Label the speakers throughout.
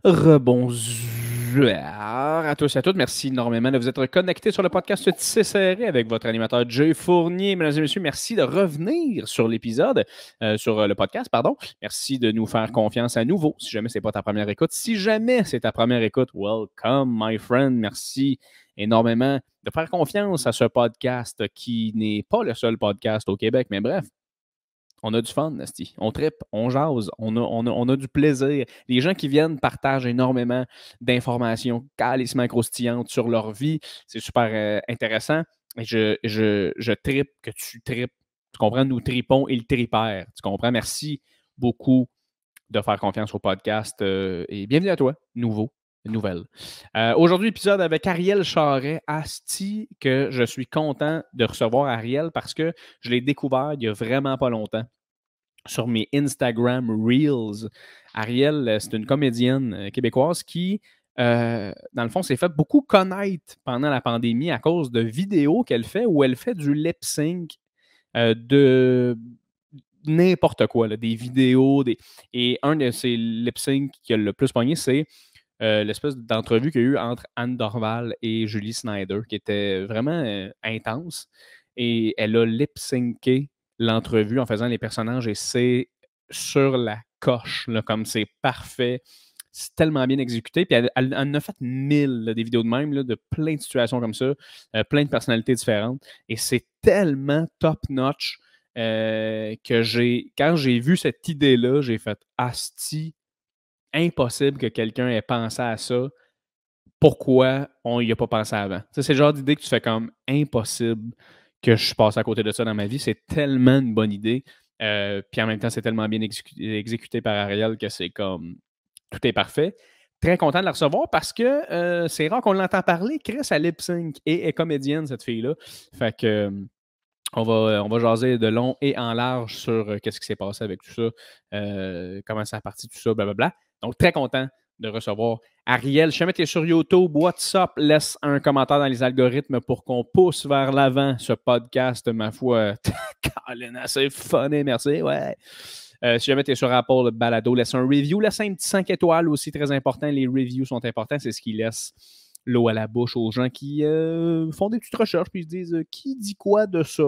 Speaker 1: Rebonjour à tous et à toutes. Merci énormément de vous être connectés sur le podcast Tissé Serré avec votre animateur Jay Fournier. Mesdames et messieurs, merci de revenir sur l'épisode, sur le podcast, pardon. Merci de nous faire confiance à nouveau. Si jamais ce n'est pas ta première écoute, si jamais c'est ta première écoute, welcome, my friend. Merci énormément de faire confiance à ce podcast qui n'est pas le seul podcast au Québec, mais bref. On a du fun, Nasty. On trippe, on jase, on a du plaisir. Les gens qui viennent partagent énormément d'informations calissement croustillantes sur leur vie. C'est super intéressant. Et je trippe que tu tripes. Tu comprends? Nous tripons et le tripère. Tu comprends? Merci beaucoup de faire confiance au podcast. Et bienvenue à toi, nouvelle. Aujourd'hui, épisode avec Ariel Charret. Asti, que je suis content de recevoir Ariel parce que je l'ai découvert il y a vraiment pas longtemps sur mes Instagram Reels. Ariel, c'est une comédienne québécoise qui, dans le fond, s'est fait beaucoup connaître pendant la pandémie à cause de vidéos qu'elle fait où elle fait du lip-sync de n'importe quoi, là, des vidéos. Et un de ces lip-sync qui a le plus pogné, c'est l'espèce d'entrevue qu'il y a eu entre Anne Dorval et Julie Snyder, qui était vraiment intense. Et elle a lip-synké l'entrevue en faisant les personnages et c'est sur la coche, là, comme c'est parfait. C'est tellement bien exécuté. Puis elle en a fait 1000 là, des vidéos de même, là, de plein de situations comme ça, plein de personnalités différentes. Et c'est tellement top-notch que quand j'ai vu cette idée-là, j'ai fait asti, impossible que quelqu'un ait pensé à ça. Pourquoi on n'y a pas pensé avant? Ça, c'est le genre d'idée que tu fais comme impossible que je passe à côté de ça dans ma vie. C'est tellement une bonne idée. Puis en même temps, c'est tellement bien exécuté par Ariel que c'est comme tout est parfait. Très content de la recevoir parce que c'est rare qu'on l'entend parler. Chris à lip sync et est comédienne, cette fille-là. Fait que on va jaser de long et en large sur qu'est-ce qui s'est passé avec tout ça, comment ça a parti tout ça, blablabla. Donc, très content de recevoir Ariel. Si jamais tu es sur YouTube, what's up? Laisse un commentaire dans les algorithmes pour qu'on pousse vers l'avant ce podcast, ma foi. Colin, assez funny, merci. Ouais. Si jamais tu es sur Apple Balado, laisse un review. Laisse un petit 5 étoiles aussi, très important. Les reviews sont importants. C'est ce qui laisse l'eau à la bouche aux gens qui font des petites recherches puis se disent qui dit quoi de ça.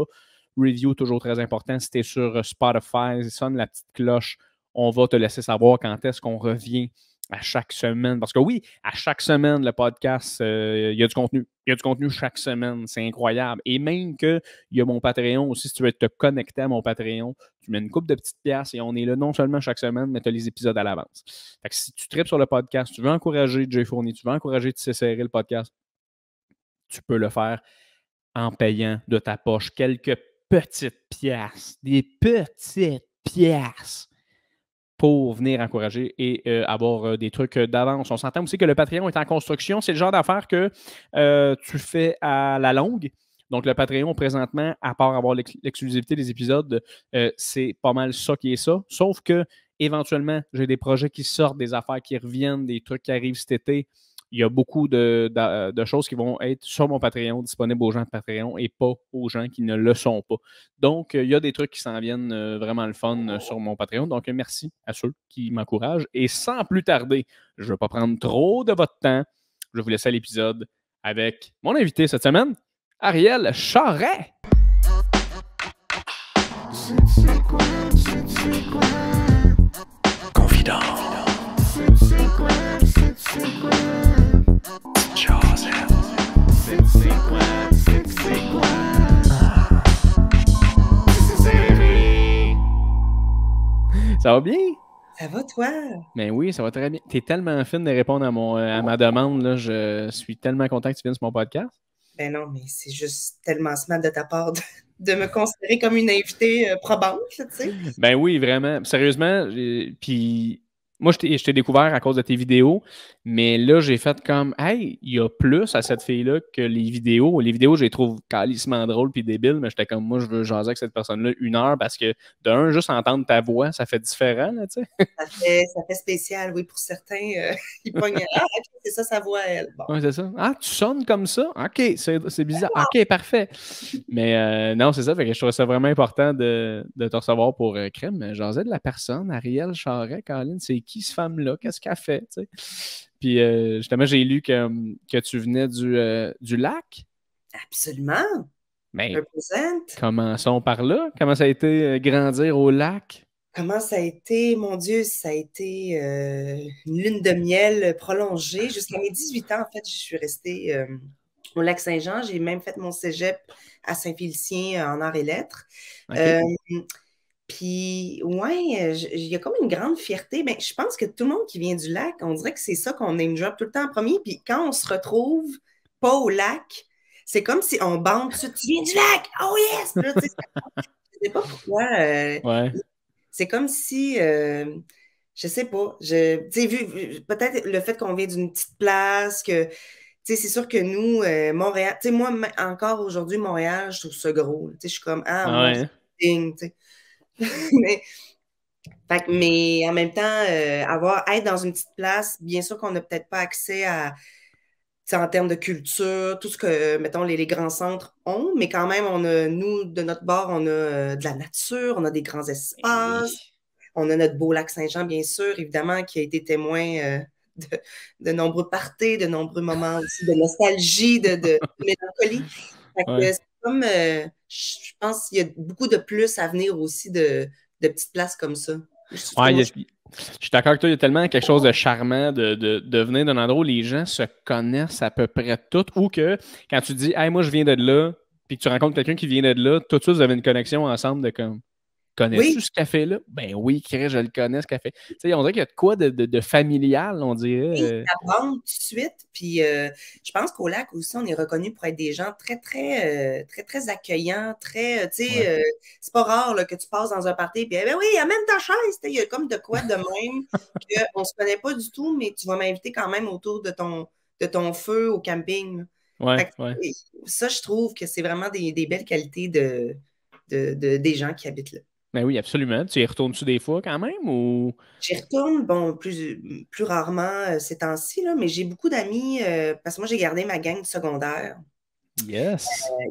Speaker 1: Review, toujours très important. Si tu es sur Spotify, sonne la petite cloche. On va te laisser savoir quand est-ce qu'on revient à chaque semaine. Parce que oui, à chaque semaine, le podcast, il y a du contenu. Il y a du contenu chaque semaine. C'est incroyable. Et même qu'il y a mon Patreon aussi. Si tu veux te connecter à mon Patreon, tu mets une couple de petites pièces et on est là non seulement chaque semaine, mais tu as les épisodes à l'avance. Fait que si tu tripes sur le podcast, tu veux encourager Jay Fournier, tu veux encourager Tissé Serré le podcast, tu peux le faire en payant de ta poche quelques petites pièces. Des petites pièces pour venir encourager et avoir des trucs d'avance. On s'entend aussi que le Patreon est en construction. C'est le genre d'affaires que tu fais à la longue. Donc, le Patreon, présentement, à part avoir l'exclusivité des épisodes, c'est pas mal ça qui est ça. Sauf que, éventuellement, j'ai des projets qui sortent, des affaires qui reviennent, des trucs qui arrivent cet été. Il y a beaucoup de choses qui vont être sur mon Patreon, disponibles aux gens de Patreon et pas aux gens qui ne le sont pas. Donc, il y a des trucs qui s'en viennent vraiment le fun sur mon Patreon. Donc, merci à ceux qui m'encouragent. Et sans plus tarder, je ne vais pas prendre trop de votre temps. Je vais vous laisser à l'épisode avec mon invité cette semaine, Ariel Charret. Confident. Ça va bien?
Speaker 2: Ça va, toi?
Speaker 1: Ben oui, ça va très bien. Tu es tellement fine de répondre à ma demande. Là. Je suis tellement content que tu viennes sur mon podcast.
Speaker 2: Ben non, mais c'est juste tellement smart de ta part de me considérer comme une invitée probante, tu sais.
Speaker 1: Ben oui, vraiment. Sérieusement, puis moi, je t'ai découvert à cause de tes vidéos, mais là, j'ai fait comme, hey, il y a plus à cette fille-là que les vidéos. Les vidéos, je les trouve calissement drôles puis débiles, mais j'étais comme, moi, je veux jaser avec cette personne-là 1 heure parce que, d'un, juste entendre ta voix, ça fait différent, là, tu sais.
Speaker 2: Ça fait spécial, oui, pour certains. Ils pognent, ah, ok, c'est ça sa voix, elle. Bon.
Speaker 1: Oui, c'est ça. Ah, tu sonnes comme ça? OK, c'est bizarre. OK, parfait. Mais non, c'est ça. Fait que je trouve ça vraiment important de te recevoir pour crème. Jaser de la personne, Ariel Charret, Caroline, c'est qui cette femme-là? Qu'est-ce qu'elle fait? T'sais? Puis justement, j'ai lu que tu venais du lac.
Speaker 2: Absolument.
Speaker 1: Mais
Speaker 2: Represent.
Speaker 1: commençons par là. Comment ça a été grandir au lac?
Speaker 2: Comment ça a été? Mon Dieu, ça a été une lune de miel prolongée. Jusqu'à mes 18 ans, en fait, je suis restée au Lac-Saint-Jean. J'ai même fait mon cégep à Saint-Félicien en arts et lettres.
Speaker 1: Okay.
Speaker 2: Puis, ouais, il y a comme une grande fierté. Mais je pense que tout le monde qui vient du lac, on dirait que c'est ça qu'on name drop tout le temps en premier. Puis quand on se retrouve pas au lac, c'est comme si on bande tout de suite, tu viens du lac! Oh yes! Puis là, tu sais, je sais pas pourquoi.
Speaker 1: Ouais.
Speaker 2: C'est comme si, je sais pas, tu sais, peut-être le fait qu'on vient d'une petite place, que, tu sais, c'est sûr que nous, Montréal, tu sais, moi, encore aujourd'hui, Montréal, je trouve ça gros. Tu sais, je suis comme, ah,
Speaker 1: Ah
Speaker 2: mon
Speaker 1: ouais.
Speaker 2: thing, tu sais. mais en même temps, être dans une petite place, bien sûr qu'on n'a peut-être pas accès à, tu sais, en termes de culture, tout ce que, mettons, les grands centres ont, mais quand même, nous, de notre bord, on a de la nature, on a des grands espaces.
Speaker 1: Oui.
Speaker 2: On a notre beau lac Saint-Jean, bien sûr, évidemment, qui a été témoin de nombreux parties, de nombreux moments aussi de nostalgie, de mélancolie. Fait que
Speaker 1: Ouais.
Speaker 2: c'est comme, je pense qu'il y a beaucoup de plus à venir aussi de petites places comme ça.
Speaker 1: Ouais, je suis d'accord avec toi, il y a tellement quelque chose de charmant de venir d'un endroit où les gens se connaissent à peu près toutes, ou que quand tu dis hey, moi je viens de là, puis que tu rencontres quelqu'un qui vient de là, tout de suite vous avez une connexion ensemble de comme connais-tu
Speaker 2: Oui,
Speaker 1: ce café-là? Ben oui, Chris, je le connais, ce café. Tu sais, on dirait qu'il y a de quoi de familial, on dirait.
Speaker 2: oui, ça bande tout de suite. Puis je pense qu'au lac aussi, on est reconnu pour être des gens très, très, très, très accueillants, très, tu sais,
Speaker 1: Ouais.
Speaker 2: c'est pas rare là, que tu passes dans un party, puis ben oui, amène ta chaise. Il y a comme de quoi de même qu'on se connaît pas du tout, mais tu vas m'inviter quand même autour de ton feu au camping.
Speaker 1: Ouais,
Speaker 2: Fait que,
Speaker 1: ouais.
Speaker 2: ça, je trouve que c'est vraiment des belles qualités des gens qui habitent là.
Speaker 1: Ben oui, absolument. Tu y retournes-tu des fois quand même ou.
Speaker 2: J'y retourne, bon, plus rarement ces temps-ci, là, mais j'ai beaucoup d'amis parce que moi, j'ai gardé ma gang du secondaire.
Speaker 1: Yes.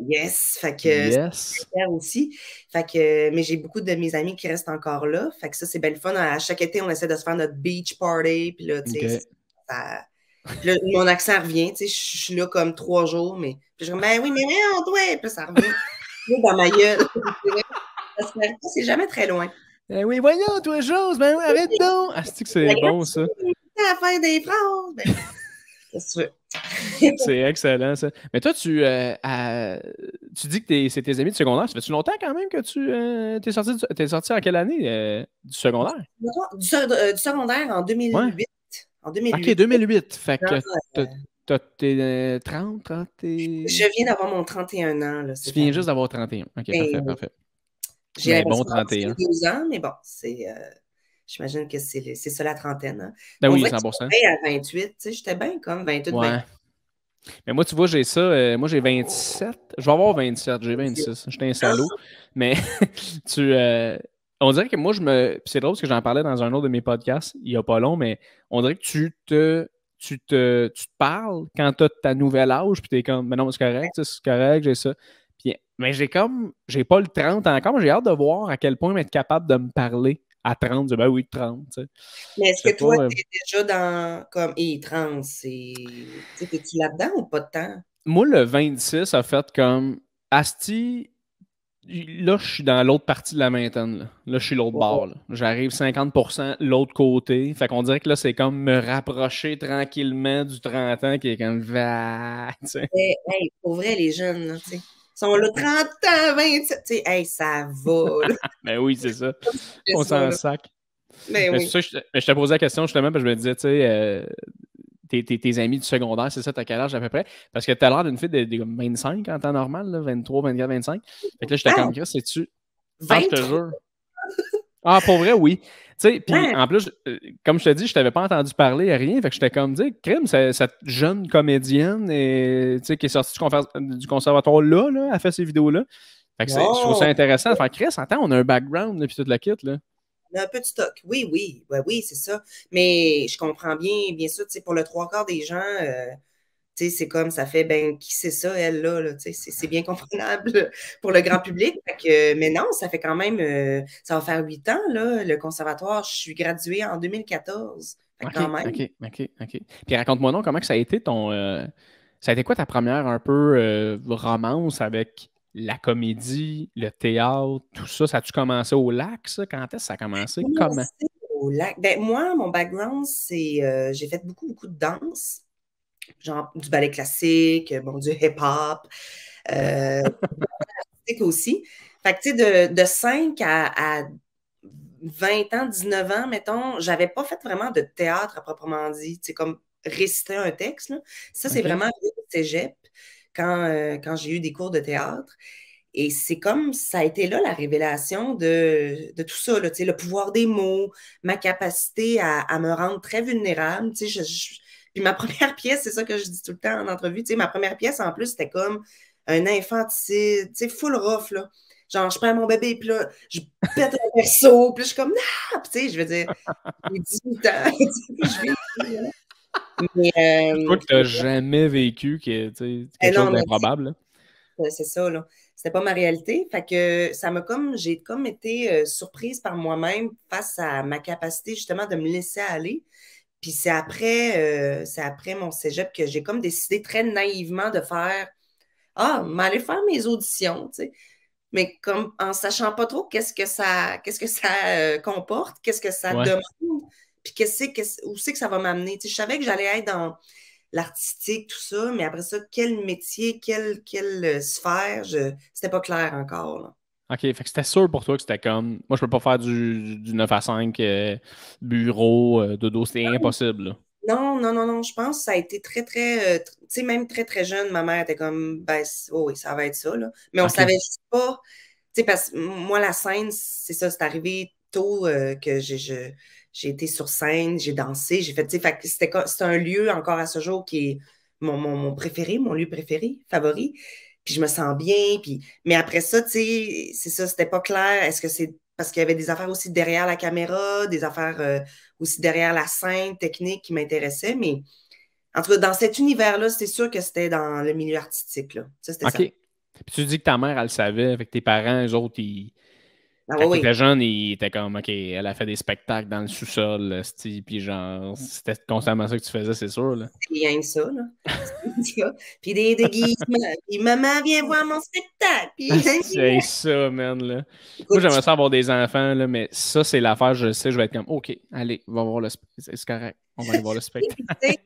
Speaker 2: Yes, fait que c'est
Speaker 1: Yes.
Speaker 2: super aussi. Fait que, mais j'ai beaucoup de mes amis qui restent encore là. Fait que ça, c'est belle le fun. À chaque été, on essaie de se faire notre beach party. Puis là, tu sais,
Speaker 1: OK.
Speaker 2: puis là, mon accent revient. Tu sais, je suis là comme 3 jours, mais puis je dis, ben oui, mais on doit. Puis là, ça revient. Là, dans ma gueule. Ça se fait pas, c'est jamais très loin.
Speaker 1: Eh oui, voyons, toi, chose, ben oui, arrête donc! Ah, c'est bon, ça.
Speaker 2: À faire des phrases. Ben, qu'est-ce que tu veux?
Speaker 1: C'est excellent, ça. Mais toi, tu dis que c'est tes amis de secondaire. Ça fait-tu longtemps quand même que t'es sorti en quelle année du secondaire?
Speaker 2: Du secondaire en
Speaker 1: Ouais.
Speaker 2: 2008. En
Speaker 1: OK,
Speaker 2: 2008.
Speaker 1: 2008. Fait
Speaker 2: Non,
Speaker 1: que t'as tes 30
Speaker 2: je viens d'avoir mon 31 ans là,
Speaker 1: Tu
Speaker 2: cette
Speaker 1: viens
Speaker 2: année.
Speaker 1: juste d'avoir 31. OK,
Speaker 2: Ben
Speaker 1: parfait,
Speaker 2: oui.
Speaker 1: parfait.
Speaker 2: J'ai
Speaker 1: Mais bon
Speaker 2: l'impression d'avoir
Speaker 1: 31.
Speaker 2: 2 ans, mais bon, j'imagine que c'est ça la trentaine. Hein.
Speaker 1: Ben
Speaker 2: On
Speaker 1: oui,
Speaker 2: dirait que
Speaker 1: 100%.
Speaker 2: j'étais à 28, tu sais, j'étais bien comme 28,
Speaker 1: Ouais.
Speaker 2: 29.
Speaker 1: Mais moi, tu vois, j'ai ça. Moi, j'ai 27. Je vais avoir 27. J'ai 26. J'étais un salaud. Mais on dirait que moi, c'est drôle parce que j'en parlais dans un autre de mes podcasts il n'y a pas long, mais on dirait que tu te parles quand tu as ta nouvelle âge, puis tu es comme, mais non, c'est correct, c'est correct, j'ai ça. Puis, mais j'ai pas le 30 encore, mais j'ai hâte de voir à quel point être capable de me parler à 30. Ben oui, 30. Tu sais.
Speaker 2: Mais
Speaker 1: Je
Speaker 2: est-ce
Speaker 1: sais
Speaker 2: que toi,
Speaker 1: pas.
Speaker 2: tu es déjà dans comme trans, tu sais, t'es-tu là-dedans ou pas de temps?
Speaker 1: Moi, le 26 a fait comme Asti. Là, je suis dans l'autre partie de la vingtaine. Là, je suis l'autre
Speaker 2: Ouais.
Speaker 1: bord. Là. J'arrive 50% l'autre côté. Fait qu'on dirait que là, c'est comme me rapprocher tranquillement du 30 ans qui est comme tu sais.
Speaker 2: Hey, pour vrai, les jeunes, là, tu sais, ils sont là 30 ans, 27, tu sais, hey, ça va, là.
Speaker 1: Ben oui, c'est ça.
Speaker 2: C'est
Speaker 1: On
Speaker 2: ça,
Speaker 1: s'en
Speaker 2: là.
Speaker 1: sac.
Speaker 2: Mais
Speaker 1: Mais c'est
Speaker 2: oui.
Speaker 1: ça, je te posais la question justement, parce que je me disais, tu sais, tes amis du secondaire, c'est ça, t'as quel âge à peu près? Parce que t'as l'air d'une fille de comme 25 en temps normal, là, 23, 24, 25. Fait que là, j'étais
Speaker 2: Ah,
Speaker 1: comme, Chris, sais-tu? Ah, je te
Speaker 2: 23
Speaker 1: jure. Ah, pour vrai, oui. Tu sais, puis
Speaker 2: ans.
Speaker 1: en plus, comme je te dis, je t'avais pas entendu parler à rien. Fait que j'étais comme, dire, crime, cette jeune comédienne tu sais, qui est sortie du conservatoire là, a fait ces vidéos-là. Fait que je trouve ça
Speaker 2: Non,
Speaker 1: intéressant. Fait que Chris, attends, on a un background, puis toute la kit, là.
Speaker 2: on a un peu de stock. Oui, oui, ouais, oui, c'est ça. Mais je comprends bien, bien sûr, tu sais, pour le trois quarts des gens, Tu sais, c'est comme, ça fait, ben, qui c'est ça, elle, là, tu sais, c'est bien comprenable pour le grand public. Mais non, ça fait quand même, ça va faire 8 ans, là, le conservatoire. Je suis graduée en 2014. Fait que quand même.
Speaker 1: OK. Puis raconte-moi donc, comment que ça a été ça a été quoi ta première un peu romance avec la comédie, le théâtre, tout ça? Ça a-tu commencé au lac, ça? Quand est-ce que ça a commencé? Comment?
Speaker 2: Commencé au lac. Ben, moi, mon background, c'est, j'ai fait beaucoup, beaucoup de danse. Genre du ballet classique, bon, du hip-hop, classique aussi. Fait que, tu sais, de 5 à 20 ans, 19 ans, mettons, j'avais pas fait vraiment de théâtre à proprement dit. Tu sais, comme réciter un texte, là. Ça, c'est
Speaker 1: OK.
Speaker 2: vraiment arrivé au cégep quand j'ai eu des cours de théâtre. Et c'est comme ça a été là la révélation de tout ça, là, tu sais, le pouvoir des mots, ma capacité à me rendre très vulnérable. Tu sais, puis ma première pièce, c'est ça que je dis tout le temps en entrevue, tu sais, ma première pièce, en plus, c'était comme un infanticide, tu sais, full rough, là. Genre, je prends mon bébé, puis là, je pète un berceau, puis je suis comme, ah! Puis, tu sais, je veux dire, j'ai 18 ans, tu sais, puis je vis, là. Mais,
Speaker 1: Toi que tu n'as jamais vécu quelque chose
Speaker 2: non, mais
Speaker 1: d'improbable, là.
Speaker 2: c'est ça, là. C'était pas ma réalité. Fait que j'ai comme été surprise par moi-même face à ma capacité justement de me laisser aller. Puis c'est après mon cégep que j'ai comme décidé très naïvement de faire m'aller faire mes auditions, tu sais. Mais comme en sachant pas trop qu'est-ce que ça comporte, qu'est-ce que ça
Speaker 1: Ouais.
Speaker 2: demande, puis où c'est que ça va m'amener. Tu sais, je savais que j'allais être dans l'artistique, tout ça, mais après ça, quel métier, quelle sphère, c'était pas clair encore, là.
Speaker 1: OK, fait que c'était sûr pour toi que c'était comme, moi, je peux pas faire du 9 à 5 bureau, dodo, c'était impossible, là.
Speaker 2: Non, non, non, non, je pense que ça a été très, très, tu sais, même très, très jeune, ma mère était comme, ben, oh oui, ça va être ça, là. Mais on
Speaker 1: OK.
Speaker 2: savait juste pas, tu sais, parce que moi, la scène, c'est ça, c'est arrivé tôt que j'ai été sur scène, j'ai dansé, j'ai fait, tu sais, fait que c'est un lieu encore à ce jour qui est mon préféré, mon lieu préféré, favori. Puis je me sens bien, mais après ça, tu sais, c'est ça, c'était pas clair. Est-ce que c'est parce qu'il y avait des affaires aussi derrière la caméra, des affaires aussi derrière la scène technique qui m'intéressaient, mais en tout cas, dans cet univers-là, c'est sûr que c'était dans le milieu artistique, là. Ça, c'était
Speaker 1: OK.
Speaker 2: ça.
Speaker 1: Puis tu dis que ta mère, elle le savait, avec tes parents, eux autres,
Speaker 2: Ah
Speaker 1: quand
Speaker 2: oui,
Speaker 1: ils
Speaker 2: oui.
Speaker 1: étaient jeunes, ils étaient comme, OK, elle a fait des spectacles dans le sous-sol, puis genre, c'était constamment ça que tu faisais, c'est sûr, là.
Speaker 2: C'est rien que ça, là. C'est ça. Puis des déguisements. Puis maman, viens voir mon spectacle. Puis,
Speaker 1: C'est ça, man, là. Moi,
Speaker 2: écoute,
Speaker 1: j'aimerais ça avoir des enfants, là, mais ça, c'est l'affaire, je sais, je vais être comme, OK, allez, va voir le spectacle. C'est correct, on va aller voir le spectacle.
Speaker 2: tu sais,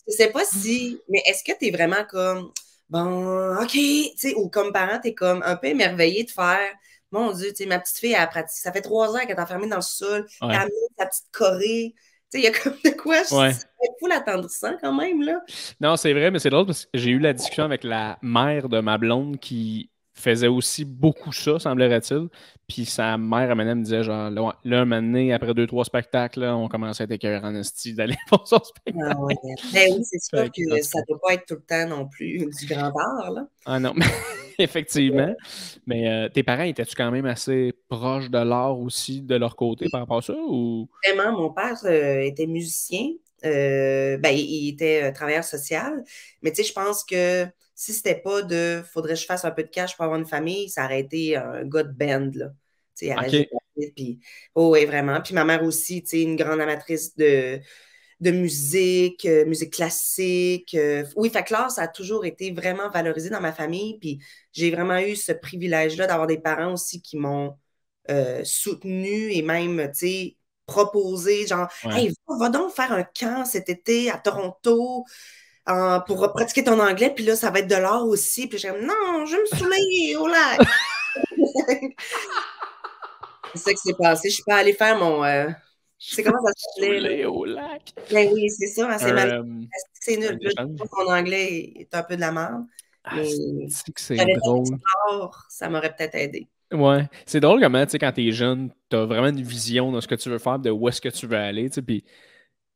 Speaker 2: je sais pas si, mais est-ce que tu es vraiment comme, bon, OK, tu sais, ou comme parent, tu es comme un peu émerveillé de faire, mon Dieu, tu sais, ma petite fille, elle pratique, ça fait 3 ans qu'elle est enfermée dans le sol, elle
Speaker 1: Ouais.
Speaker 2: a mis sa petite Corée, tu sais, il y a comme de quoi,
Speaker 1: Ouais.
Speaker 2: c'est fou l'attendrissant quand même, là.
Speaker 1: Non, c'est vrai, mais c'est drôle parce que j'ai eu la discussion avec la mère de ma blonde qui faisait aussi beaucoup ça, semblerait-il. Puis sa mère, elle me disait, genre, là, un moment donné, après 2, 3 spectacles, là, on commençait à être écœurés en esti d'aller voir son
Speaker 2: Ah
Speaker 1: spectacle.
Speaker 2: ouais. Ben oui, c'est sûr
Speaker 1: Fait que, en
Speaker 2: que
Speaker 1: tout
Speaker 2: ça
Speaker 1: cas.
Speaker 2: doit pas être tout le temps non plus du grand art, là.
Speaker 1: Ah non, mais effectivement. Mais tes parents, étaient-tu quand même assez proches de l'art aussi de leur côté par rapport à ça? Ou...
Speaker 2: Vraiment, mon père était musicien. Ben, il était travailleur social. Mais tu sais, je pense que si c'était pas faudrait que je fasse un peu de cash pour avoir une famille, ça aurait été un gars de band, là. Tu sais, à la
Speaker 1: OK.
Speaker 2: générale, puis, oh, oui, vraiment. Puis ma mère aussi, tu sais, une grande amatrice de musique, musique classique. Oui, fait que l'art, ça a toujours été vraiment valorisé dans ma famille. Puis j'ai vraiment eu ce privilège-là d'avoir des parents aussi qui m'ont soutenu et même, tu sais, proposé, genre,
Speaker 1: Ouais.
Speaker 2: hey, va donc faire un camp cet été à Toronto pour pratiquer ton anglais, puis là, ça va être de l'art aussi. Puis j'ai dit, non, je vais me saouler au lac. C'est ça qui s'est passé. Je suis pas allée faire c'est comment ça s'appelait, là?
Speaker 1: Saoulé au lac.
Speaker 2: Ben oui, c'est ça, hein, c'est
Speaker 1: Un,
Speaker 2: mal.
Speaker 1: euh,
Speaker 2: C'est
Speaker 1: un
Speaker 2: nul. Là, je
Speaker 1: échange.
Speaker 2: trouve que mon anglais est un peu de la merde,
Speaker 1: Ah,
Speaker 2: mais
Speaker 1: c'est que c'est
Speaker 2: j'avais fait du
Speaker 1: drôle.
Speaker 2: sport, ça m'aurait peut-être aidé.
Speaker 1: Ouais, c'est drôle comment, tu sais, quand t'es jeune, t'as vraiment une vision de ce que tu veux faire, de où est-ce que tu veux aller, tu sais, puis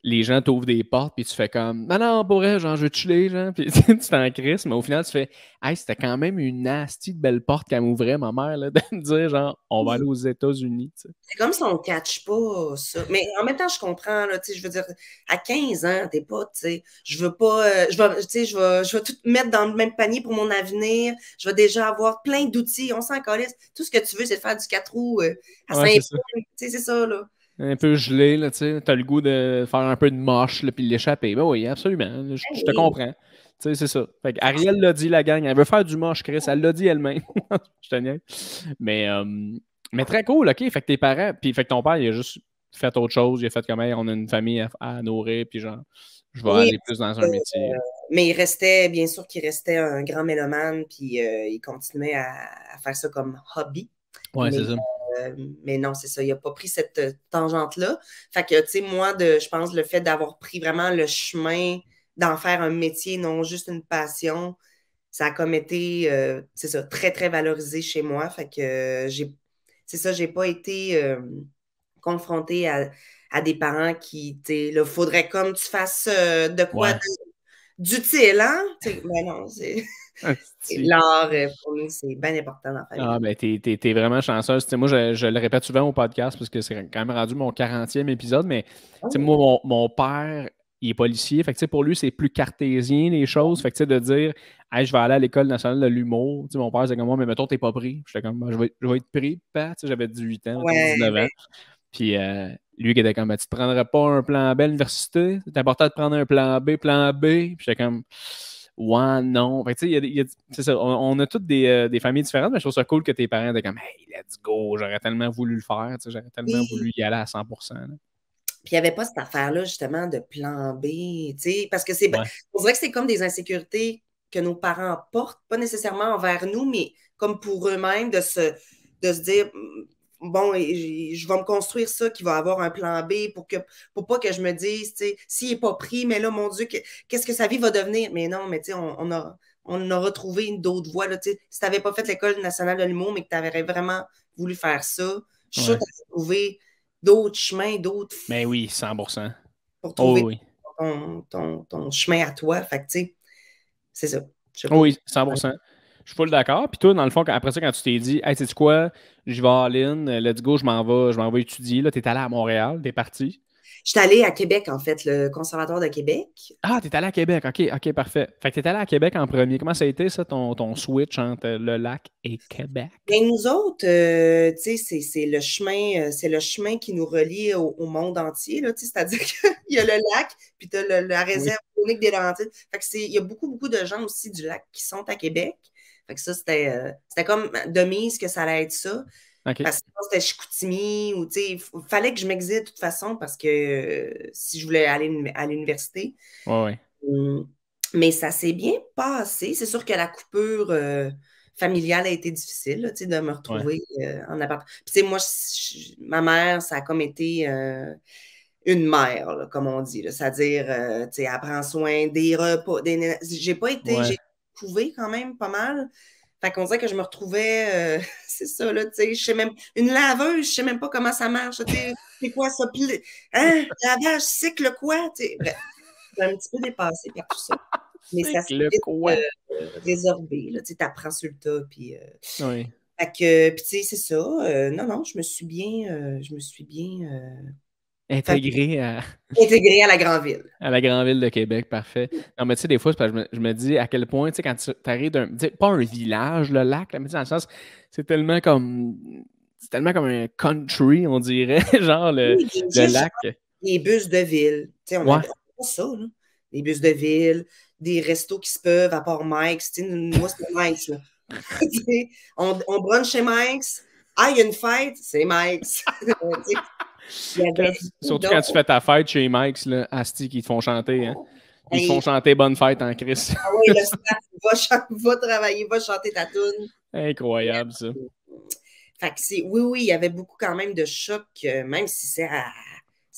Speaker 1: les gens t'ouvrent des portes, puis tu fais comme, non, non, pour vrai, genre, je veux te chiller, genre, puis tu t'en crisses, mais au final, tu fais, hey, c'était quand même une nasty de belle porte qu'elle m'ouvrait, ma mère, là, de me dire, genre, on va aller aux États-Unis, tu sais.
Speaker 2: C'est comme si on ne catch pas ça. Mais en même temps, je comprends, là, tu sais, je veux dire, à 15 ans, t'es pas, tu sais, je veux pas, tu sais, je vais tout mettre dans le même panier pour mon avenir. Je vais déjà avoir plein d'outils. On s'en calisse. Tout ce que tu veux, c'est de faire du 4 roues à
Speaker 1: Ouais, c'est ça.
Speaker 2: Saint-Paul. Tu sais, c'est ça, là.
Speaker 1: Un peu gelé, là, tu sais. T'as le goût de faire un peu de moche, là, puis l'échapper. Ben oui, absolument. Je te
Speaker 2: Oui.
Speaker 1: comprends. Tu sais, c'est ça. Fait que Ariel l'a dit, la gang. Elle veut faire du moche, Chris. Elle l'a dit elle-même. Je te niaise. Mais très cool, OK. Fait que tes parents, puis fait que ton père, il a juste fait autre chose. Il a fait comme, hey, on a une famille à nourrir, puis genre, je vais
Speaker 2: Oui,
Speaker 1: aller plus dans un métier.
Speaker 2: mais il restait, bien sûr qu'il restait un grand mélomane, puis il continuait à faire ça comme hobby.
Speaker 1: Ouais,
Speaker 2: Mais,
Speaker 1: c'est ça.
Speaker 2: mais non, c'est ça, il n'a pas pris cette tangente-là. Fait que, tu sais, moi, je pense le fait d'avoir pris vraiment le chemin d'en faire un métier, non juste une passion, ça a comme été, c'est ça, très, très valorisé chez moi. Fait que c'est ça, j'ai pas été confrontée à des parents qui, tu sais, là, faudrait comme tu fasses de quoi
Speaker 1: Ouais.
Speaker 2: d'utile, hein? Mais non, c'est
Speaker 1: Asti.
Speaker 2: l'art, pour nous, c'est bien important dans la famille.
Speaker 1: Ah, ben, t'es vraiment chanceuse. Tu sais, moi, je le répète souvent au podcast parce que c'est quand même rendu mon 40e épisode, mais tu sais, moi, mon père, il est policier. Fait que, tu sais, pour lui, c'est plus cartésien, les choses. Fait que, tu sais, de dire, hey, je vais aller à l'École nationale de l'humour. Tu sais, mon père, c'est comme moi, mais mettons, t'es pas pris. J'étais comme, ben, je vais être pris, pas. Tu sais, j'avais 18 ans, mettons,
Speaker 2: Ouais,
Speaker 1: 19 ans.
Speaker 2: ben,
Speaker 1: Puis lui qui était comme, ben, tu te prendrais pas un plan B à l'université? C'est important de prendre un plan B, plan B. Puis j'étais comme, ouais, non. Fait que, tu sais, c'est ça, on a toutes des familles différentes, mais je trouve ça cool que tes parents étaient comme, hey, let's go, j'aurais tellement voulu le faire, tu sais, j'aurais tellement
Speaker 2: oui.
Speaker 1: voulu y aller à 100%. Là.
Speaker 2: Puis il n'y avait pas cette affaire-là, justement, de plan B, tu sais, parce que
Speaker 1: Ouais,
Speaker 2: on dirait que c'est comme des insécurités que nos parents portent, pas nécessairement envers nous, mais comme pour eux-mêmes, de se dire, bon, je vais me construire ça, qui va avoir un plan B pour pas que je me dise, tu sais, s'il n'est pas pris, mais là, mon Dieu, qu'est-ce que sa vie va devenir? Mais non, mais tu sais, on a retrouvé d'autres voies, là, tu sais, si tu n'avais pas fait l'École nationale de l'humour, mais que tu avais vraiment voulu faire ça, je suis sûre
Speaker 1: ouais.
Speaker 2: que tu trouvé d'autres chemins, d'autres
Speaker 1: Mais oui, 100%.
Speaker 2: pour
Speaker 1: Oh
Speaker 2: trouver
Speaker 1: oui.
Speaker 2: ton chemin à toi. Fait que, tu sais, c'est ça. Je sais
Speaker 1: Oh
Speaker 2: pas.
Speaker 1: oui, 100%. Je suis full d'accord. Puis toi, dans le fond, après ça, quand tu t'es dit, hey, sais-tu quoi, je vais à Lynn, let's go, je m'en vais étudier. Là, t'es allé à Montréal, t'es parti.
Speaker 2: J'étais allée à Québec, en fait, le Conservatoire de Québec.
Speaker 1: Ah, t'es allé à Québec. OK, OK, parfait. Fait que t'es allé à Québec en premier. Comment ça a été, ça, ton switch entre le lac et Québec?
Speaker 2: Et nous autres, tu sais, c'est le chemin qui nous relie au monde entier, là, tu sais, c'est-à-dire qu'il y a le lac, puis tu as la
Speaker 1: Oui.
Speaker 2: réserve unique des Laurentides. Fait que il y a beaucoup, beaucoup de gens aussi du lac qui sont à Québec. Fait que ça, c'était comme de mise que ça allait être ça.
Speaker 1: OK.
Speaker 2: Parce que sinon, c'était Chicoutimi ou, tu sais, il fallait que je m'exile de toute façon parce que si je voulais aller à l'université.
Speaker 1: Ouais, ouais.
Speaker 2: Hum, Mais ça s'est bien passé. C'est sûr que la coupure familiale a été difficile, là, tu sais, de me
Speaker 1: Ouais.
Speaker 2: retrouver en appart. Puis, tu sais, moi, ma mère, ça a comme été une mère, là, comme on dit. C'est-à-dire, tu sais, elle prend soin des repas. J'ai pas été,
Speaker 1: Ouais.
Speaker 2: j'ai couvé quand même pas mal. Fait qu'on dirait que je me retrouvais, c'est ça, là, tu sais, je sais même, une laveuse, je sais même pas comment ça marche, tu sais, c'est quoi ça, hein, lavage, cycle quoi, tu sais, bref, je suis un petit peu dépassée par tout ça, mais
Speaker 1: C'est
Speaker 2: ça
Speaker 1: que
Speaker 2: s'est
Speaker 1: le
Speaker 2: vite
Speaker 1: quoi?
Speaker 2: résorbé, là, tu sais, t'apprends sur le tas, puis,
Speaker 1: Oui.
Speaker 2: fait que, puis tu sais, c'est ça, non, non, je me suis bien
Speaker 1: Intégré à,
Speaker 2: intégrée à la grande ville.
Speaker 1: à la grande ville de Québec, parfait. Non, mais tu sais, des fois, c'est parce que je me dis à quel point, tu sais, quand tu arrives d'un. Tu sais, pas un village, le lac, là, mais tu sais, dans le sens, c'est tellement comme. C'est tellement comme un country, on dirait, genre
Speaker 2: Oui,
Speaker 1: le
Speaker 2: juste
Speaker 1: lac.
Speaker 2: des bus de ville. Tu sais, on
Speaker 1: Ouais.
Speaker 2: avait pas ça, là. Des bus de ville, des restos qui se peuvent, à part Mike's. Tu sais, moi, c'est Mike's, là. Tu sais, on brunch chez Mike's. Ah, il y a une fête, c'est Mike's. Tu sais, il y avait
Speaker 1: Surtout quand tu
Speaker 2: d'autres.
Speaker 1: fais ta fête chez Mike's, là, Asti, qui te font chanter, hein. Ils te font
Speaker 2: Hey,
Speaker 1: chanter Bonne fête en Christ.
Speaker 2: ah ouais, le staff va travailler, va chanter ta tune.
Speaker 1: Incroyable, ça.
Speaker 2: Fait que oui, oui, il y avait beaucoup quand même de chocs, même si ça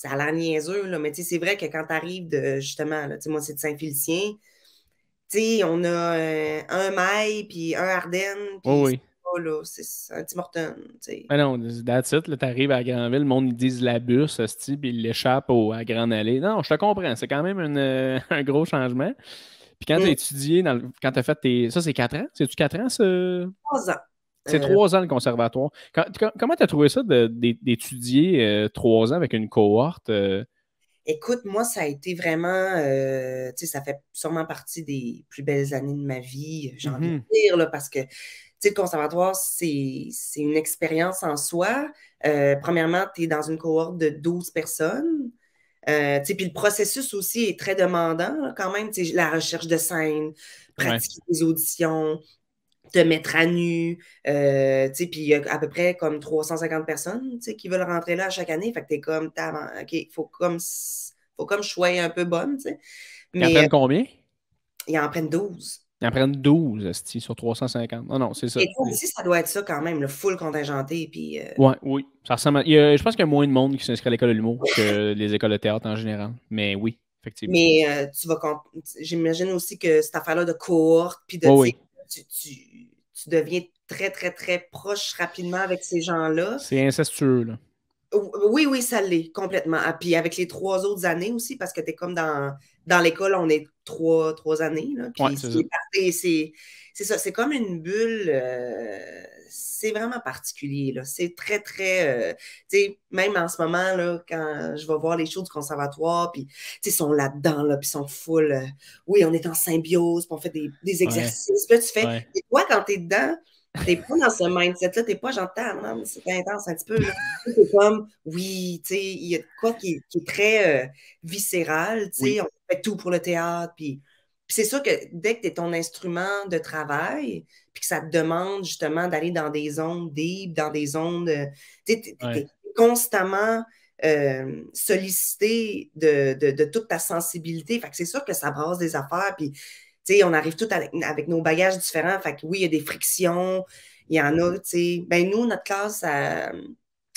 Speaker 2: a l'air niaiseux, là, mais tu sais, c'est vrai que quand tu arrives justement, là, tu sais, moi, c'est de Saint-Félicien, tu sais, on a un Mail puis un Ardennes,
Speaker 1: Oui,
Speaker 2: puis
Speaker 1: oui.
Speaker 2: pas, là. C'est un Tim Hortons, tu sais.
Speaker 1: Ben non, that's it. T'arrives à Granville, le monde, ils disent la bus, hostie, puis ils l'échappent à Grande Allée. Non, je te comprends. C'est quand même un gros changement. Puis quand tu as
Speaker 2: Hum,
Speaker 1: étudié, quand tu as fait tes. Ça, c'est 4 ans? C'est-tu 4 ans, ça?
Speaker 2: 3 ans.
Speaker 1: C'est 3 ans le conservatoire. Comment tu as trouvé ça d'étudier 3 ans avec une cohorte?
Speaker 2: Écoute, moi, ça a été vraiment, tu sais, ça fait sûrement partie des plus belles années de ma vie, j'ai envie de
Speaker 1: Mhm.
Speaker 2: dire, là, parce que, tu sais, le conservatoire, c'est une expérience en soi. Premièrement, tu es dans une cohorte de 12 personnes. Tu sais, puis le processus aussi est très demandant, là, quand même, tu sais, la recherche de scène,
Speaker 1: Ouais.
Speaker 2: pratiquer des auditions, te mettre à nu, tu sais, puis il y a à peu près comme 350 personnes, tu sais, qui veulent rentrer là à chaque année. Fait que t'es comme, OK, faut comme je sois un peu bonne, tu sais.
Speaker 1: Ils en
Speaker 2: Mais
Speaker 1: prennent combien?
Speaker 2: ils en prennent 12.
Speaker 1: Ils en prennent 12 hostie, sur 350. Non, non, c'est ça.
Speaker 2: Et toi aussi, ça doit être ça quand même, le full contingenté, puis
Speaker 1: Ouais, oui. Ça ressemble je pense qu'il y a moins de monde qui s'inscrit à l'école de l'humour que les écoles de théâtre en général. Mais oui, effectivement.
Speaker 2: mais j'imagine aussi que cette affaire-là de cohorte, puis de,
Speaker 1: Oui,
Speaker 2: tu sais,
Speaker 1: oui.
Speaker 2: tu deviens très, très, très proche rapidement avec ces gens-là.
Speaker 1: C'est incestueux, là.
Speaker 2: Oui, oui, ça l'est, complètement. Ah, puis avec les 3 autres années aussi, parce que tu es comme dans l'école, on est trois années. Là,
Speaker 1: Ouais,
Speaker 2: puis
Speaker 1: c'est ça.
Speaker 2: c'est ça, c'est comme une bulle. C'est vraiment particulier. Là. C'est très, très. Tu sais, même en ce moment, là, quand je vais voir les shows du conservatoire, puis tu sais, ils sont là-dedans, là, puis ils sont full. Oui, on est en symbiose, puis on fait des
Speaker 1: Ouais,
Speaker 2: exercices. Puis là, tu fais.
Speaker 1: ouais.
Speaker 2: Et toi, quand tu es dedans, t'es pas dans ce mindset-là, t'es pas genre, non, c'est intense un petit peu, là. C'est comme, oui, tu sais, il y a de quoi qui est très viscéral, tu sais,
Speaker 1: Oui.
Speaker 2: on fait tout pour le théâtre, puis c'est sûr que dès que tu es ton instrument de travail, puis que ça te demande justement d'aller dans des zones deep, dans des zones, tu sais,
Speaker 1: Ouais.
Speaker 2: t'es constamment sollicité de toute ta sensibilité, fait que c'est sûr que ça brasse des affaires, puis tu sais, on arrive tous avec nos bagages différents. Fait que oui, il y a des frictions. Il y en a, tu sais. Ben, nous, notre classe,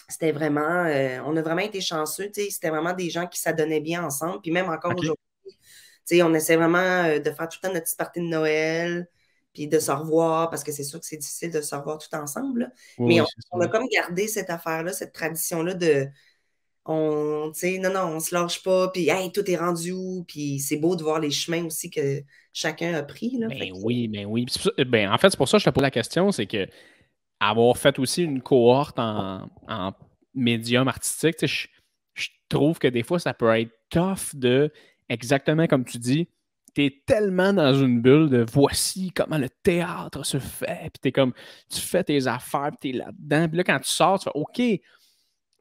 Speaker 2: c'était vraiment, on a vraiment été chanceux, tu sais. C'était vraiment des gens qui s'adonnaient bien ensemble. Puis même encore
Speaker 1: OK.
Speaker 2: aujourd'hui, tu sais, on essaie vraiment de faire tout le temps notre petite partie de Noël, puis de se revoir, parce que c'est sûr que c'est difficile de se revoir tout ensemble, là.
Speaker 1: Oui,
Speaker 2: Mais
Speaker 1: oui, c'est
Speaker 2: on a
Speaker 1: sûr.
Speaker 2: comme gardé cette affaire-là, cette tradition-là tu sais, non, on se lâche pas, puis hey, tout est rendu où, puis c'est beau de voir les chemins aussi que chacun a pris, là. Fait
Speaker 1: Ben
Speaker 2: que,
Speaker 1: oui, ben oui. Puis ben, en fait, c'est pour ça que je te pose la question, c'est que avoir fait aussi une cohorte en médium artistique, tu sais, je trouve que des fois, ça peut être tough de, exactement comme tu dis, tu es tellement dans une bulle de voici comment le théâtre se fait, puis tu fais tes affaires, puis tu es là-dedans, puis là, quand tu sors, tu fais OK,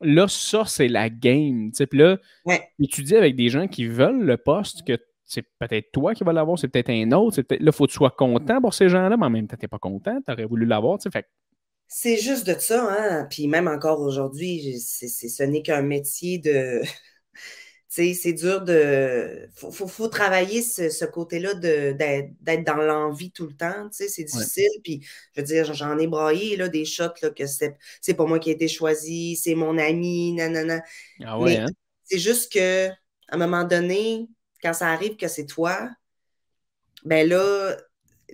Speaker 1: là, ça, c'est la game, tu sais, puis là,
Speaker 2: ouais,
Speaker 1: étudier avec des gens qui veulent le poste, que c'est peut-être toi qui vas l'avoir, c'est peut-être un autre, là, il faut que tu sois content pour ces gens-là, mais en même temps, tu n'es pas content, tu aurais voulu l'avoir, tu sais, fait
Speaker 2: c'est juste de ça, hein. Puis même encore aujourd'hui, ce n'est qu'un métier de. Tu sais, c'est dur de. Faut travailler ce côté-là d'être dans l'envie tout le temps. Tu sais, c'est
Speaker 1: ouais.
Speaker 2: difficile. Puis, je veux dire, j'en ai braillé là, des shots là, que c'est pas moi qui ai été choisi, c'est mon ami, nanana.
Speaker 1: Ah ouais,
Speaker 2: Mais
Speaker 1: hein?
Speaker 2: c'est juste que, à un moment donné, quand ça arrive que c'est toi, ben là,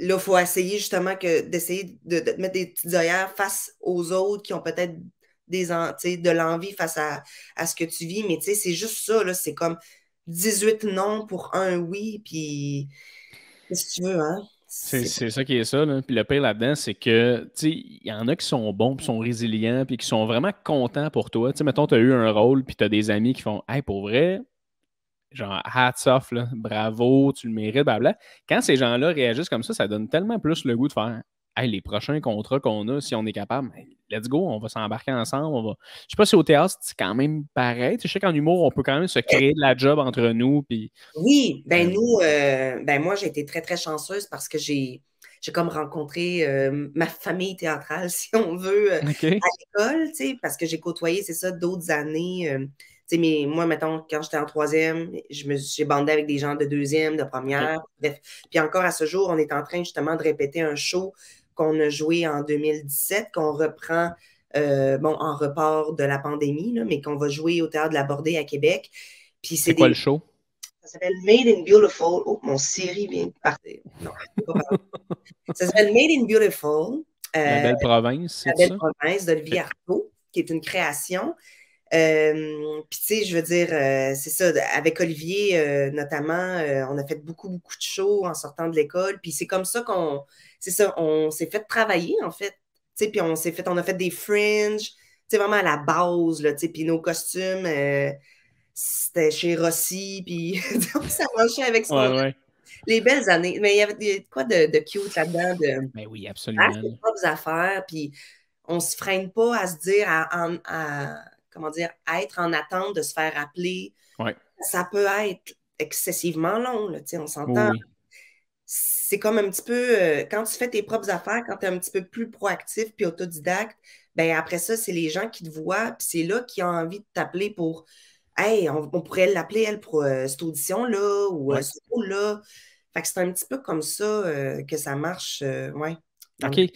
Speaker 2: il faut essayer justement d'essayer de te mettre des petites œillères face aux autres qui ont peut-être tu sais, de l'envie face à ce que tu vis. Mais tu sais, c'est juste ça, là, c'est comme 18 non pour un oui, puis qu'est-ce que tu veux, hein?
Speaker 1: C'est ça qui est ça, là. Puis le pire là-dedans, c'est que, tu sais, il y en a qui sont bons, puis sont résilients, puis qui sont vraiment contents pour toi. Tu sais, mettons, tu as eu un rôle, puis tu as des amis qui font Hey, pour vrai, genre, hats off, là, bravo, tu le mérites, blabla. Quand ces gens-là réagissent comme ça donne tellement plus le goût de faire Hey, les prochains contrats qu'on a, si on est capable, ben, let's go, on va s'embarquer ensemble. Je sais pas si au théâtre, c'est quand même pareil. Tu sais, je sais qu'en humour, on peut quand même se créer de la job entre nous, puis.
Speaker 2: Oui, ben
Speaker 1: euh,
Speaker 2: nous, ben moi, j'ai été très, très chanceuse parce que j'ai comme rencontré ma famille théâtrale, si on veut,
Speaker 1: OK.
Speaker 2: à l'école, tu sais, parce que j'ai côtoyé, c'est ça, d'autres années. Tu sais, mais moi, mettons, quand j'étais en troisième, j'ai bandé avec des gens de deuxième, de
Speaker 1: OK.
Speaker 2: première, bref. Puis encore à ce jour, on est en train justement de répéter un show qu'on a joué en 2017, qu'on reprend, bon, en report de la pandémie, là, mais qu'on va jouer au Théâtre de la Bordée à Québec. Puis c'est
Speaker 1: C'est quoi le
Speaker 2: des
Speaker 1: show?
Speaker 2: ça s'appelle Made in Beautiful. Oh, mon Siri vient de partir. Non, c'est pas grave. Ça s'appelle Made in Beautiful.
Speaker 1: La
Speaker 2: Euh,
Speaker 1: Belle Province,
Speaker 2: La
Speaker 1: c'est
Speaker 2: Belle
Speaker 1: ça?
Speaker 2: Province d'Olivier
Speaker 1: OK.
Speaker 2: Artaud, qui est une création. Puis, tu sais, je veux dire, c'est ça, avec Olivier, notamment, on a fait beaucoup, beaucoup de shows en sortant de l'école. Puis, c'est comme ça c'est ça, on s'est fait travailler, en fait. Tu sais, puis on a fait des fringes, tu sais, vraiment à la base, là, tu sais, puis nos costumes, c'était chez Rossi, puis donc, ça marchait avec ce qu'on...
Speaker 1: Ouais, ouais.
Speaker 2: Les belles années. Mais il y avait quoi de cute là-dedans, de
Speaker 1: Ben oui,
Speaker 2: faire
Speaker 1: absolument.
Speaker 2: ses propres affaires, puis on se freine pas à se dire, comment dire, à être en attente de se faire appeler.
Speaker 1: Ouais.
Speaker 2: Ça peut être excessivement long, là, on s'entend.
Speaker 1: Oui,
Speaker 2: C'est comme un petit peu, quand tu fais tes propres affaires, quand tu es un petit peu plus proactif puis autodidacte, ben après ça, c'est les gens qui te voient, puis c'est là qu'ils ont envie de t'appeler pour, hey, on pourrait l'appeler, elle, pour cette audition-là ou
Speaker 1: oui.
Speaker 2: ce rôle-là. Fait que c'est un petit peu comme ça que ça marche, ouais.
Speaker 1: OK.
Speaker 2: Donc,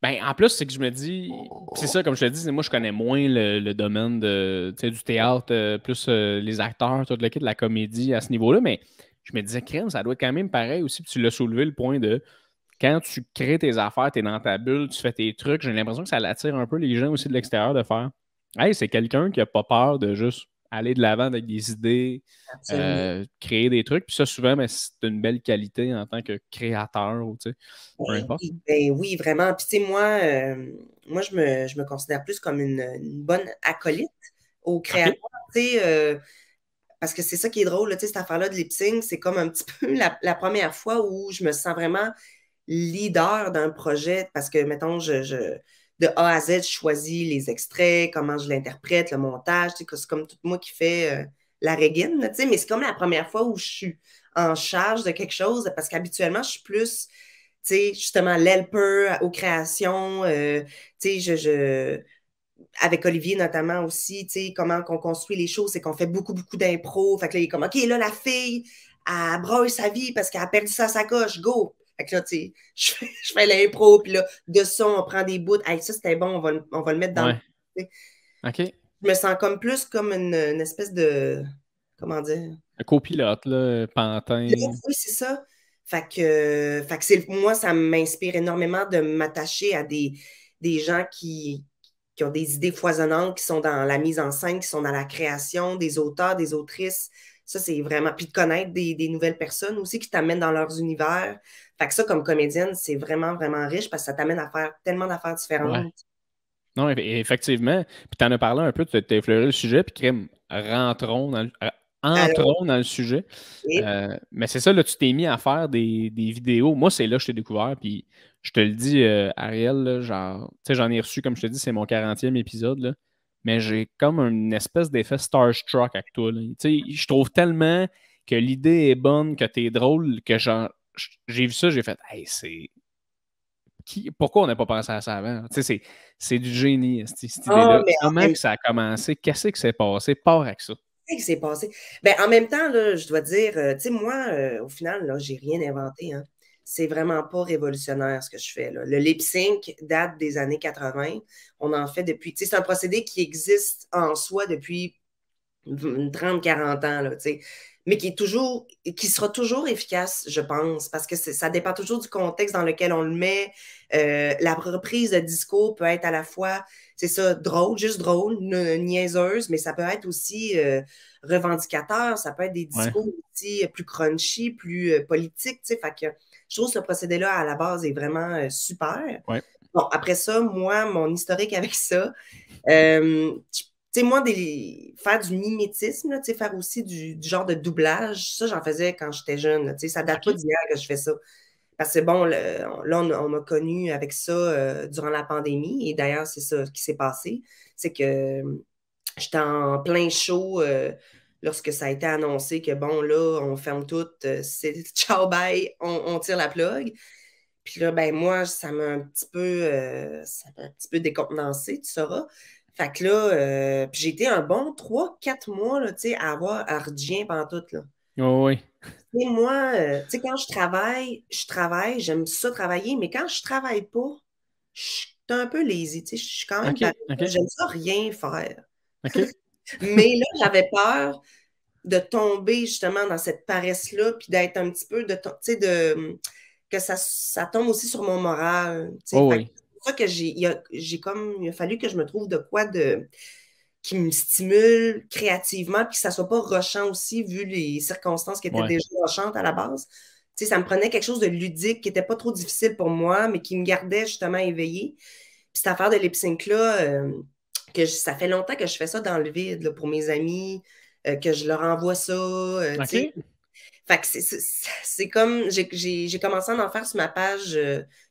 Speaker 1: Ben, en plus, c'est que je me dis, c'est ça, comme je te dis, moi, je connais moins le domaine du théâtre, plus les acteurs, tout le kit de la comédie à ce niveau-là, mais je me disais, crème, ça doit être quand même pareil aussi, puis tu l'as soulevé le point de quand tu crées tes affaires, tu es dans ta bulle, tu fais tes trucs, j'ai l'impression que ça attire un peu les gens aussi de l'extérieur de faire. Hey, c'est quelqu'un qui n'a pas peur de juste aller de l'avant avec des idées,
Speaker 2: absolument.
Speaker 1: créer des trucs. Puis ça, souvent, mais c'est une belle qualité en tant que créateur ou peu importe.
Speaker 2: Ben oui, vraiment. Puis, tu sais, moi je me considère plus comme une bonne acolyte au créateur.
Speaker 1: OK.
Speaker 2: Tu sais, parce que c'est ça qui est drôle, là, tu sais, cette affaire-là de lip sync, c'est comme un petit peu la première fois où je me sens vraiment leader d'un projet parce que, mettons, de A à Z, je choisis les extraits, comment je l'interprète, le montage, tu sais, que c'est comme tout moi qui fais la régine, là, tu sais, mais c'est comme la première fois où je suis en charge de quelque chose parce qu'habituellement, je suis plus, tu sais, justement, l'helper aux créations, tu sais, avec Olivier notamment aussi, tu sais, comment qu'on construit les choses, c'est qu'on fait beaucoup, beaucoup d'impro. Fait que là, il est comme, OK, là, la fille, elle broye sa vie parce qu'elle a perdu sa sacoche, go! Fait que là, tu sais, je fais l'impro, puis là, de ça, on prend des bouts. Hey, ça, c'était bon, on va le mettre dans le...
Speaker 1: Ouais.
Speaker 2: tu sais.
Speaker 1: OK.
Speaker 2: Je me sens comme plus comme une espèce de... Comment dire?
Speaker 1: Un copilote, là, Pantin.
Speaker 2: Oui, c'est ça. Fait que moi, ça m'inspire énormément de m'attacher à des gens qui ont des idées foisonnantes, qui sont dans la mise en scène, qui sont dans la création, des auteurs, des autrices. Ça, c'est vraiment. Puis de connaître des nouvelles personnes aussi qui t'amènent dans leurs univers. Fait que ça, comme comédienne, c'est vraiment, vraiment riche parce que ça t'amène à faire tellement d'affaires
Speaker 1: Ouais.
Speaker 2: différentes.
Speaker 1: Non, effectivement. Puis tu en as parlé un peu, tu as effleuré le sujet, puis crème,
Speaker 2: Alors,
Speaker 1: entrons dans le sujet.
Speaker 2: oui,
Speaker 1: Mais c'est ça, là, tu t'es mis à faire des vidéos. Moi, c'est là que je t'ai découvert, puis je te le dis, Ariel, là, genre, tu sais, j'en ai reçu, comme je te dis, c'est mon 40e épisode, là, mais j'ai comme une espèce d'effet starstruck avec toi, là. Tu sais, je trouve tellement que l'idée est bonne, que t'es drôle, que genre, j'ai vu ça, j'ai fait, hey, c'est pourquoi on n'a pas pensé à ça avant? Tu sais, c'est du génie, cette
Speaker 2: ah,
Speaker 1: idée-là.
Speaker 2: mais en
Speaker 1: Comment
Speaker 2: même
Speaker 1: que ça a commencé? Qu'est-ce qui s'est passé? Pars avec ça.
Speaker 2: temps que c'est passé. Ben, en même temps, là, je dois dire, tu sais, moi, au final, là, j'ai rien inventé, hein. C'est vraiment pas révolutionnaire ce que je fais, là. Le lip sync date des années 80. On en fait depuis, tu sais, c'est un procédé qui existe en soi depuis 30, 40 ans, là, tu sais, mais qui sera toujours efficace, je pense, parce que ça dépend toujours du contexte dans lequel on le met. La reprise de discours peut être à la fois, c'est ça, drôle, juste drôle, niaiseuse, mais ça peut être aussi revendicateur, ça peut être des
Speaker 1: Ouais.
Speaker 2: discours aussi plus crunchy, plus politiques, tu sais, fait que je trouve que ce procédé-là, à la base, est vraiment super.
Speaker 1: Ouais.
Speaker 2: Bon, après ça, moi, mon historique avec ça, tu sais, moi, faire du mimétisme, là, tu sais, faire aussi du genre de doublage, ça, j'en faisais quand j'étais jeune. Là, tu sais, ça date pas
Speaker 1: OK.
Speaker 2: d'hier que je fais ça. Parce que bon, là, on m'a connu avec ça durant la pandémie. Et d'ailleurs, c'est ça qui s'est passé. C'est que j'étais en plein show lorsque ça a été annoncé que bon, là, on ferme tout, c'est ciao, bye, on tire la plug. Puis là, ben moi, ça m'a un petit peu décontenancé, tu sauras. Fait que là, puis j'ai été un bon 3, 4 mois, là, tu sais, à avoir à rien pendant tout, là.
Speaker 1: Oh, oui.
Speaker 2: Tu sais, moi, tu sais, quand je travaille, j'aime ça travailler, mais quand je travaille pas, je suis un peu lazy, tu sais, je suis quand même
Speaker 1: OK.
Speaker 2: pareil,
Speaker 1: OK.
Speaker 2: j'aime ça rien faire.
Speaker 1: OK.
Speaker 2: Mais là, j'avais peur de tomber justement dans cette paresse-là, puis d'être un petit peu tu sais, que ça tombe aussi sur mon moral. Tu sais,
Speaker 1: Oh,
Speaker 2: fait que
Speaker 1: oui.
Speaker 2: pour ça que il a fallu que je me trouve de quoi qui me stimule créativement, puis que ça soit pas rushant aussi, vu les circonstances qui étaient déjà rushantes à la base. Tu sais, ça me prenait quelque chose de ludique qui était pas trop difficile pour moi, mais qui me gardait justement éveillée. Puis cette affaire de lip sync-là, ça fait longtemps que je fais ça dans le vide là, pour mes amis, que je leur envoie ça. Tu sais. Fait que c'est comme, j'ai commencé à en faire sur ma page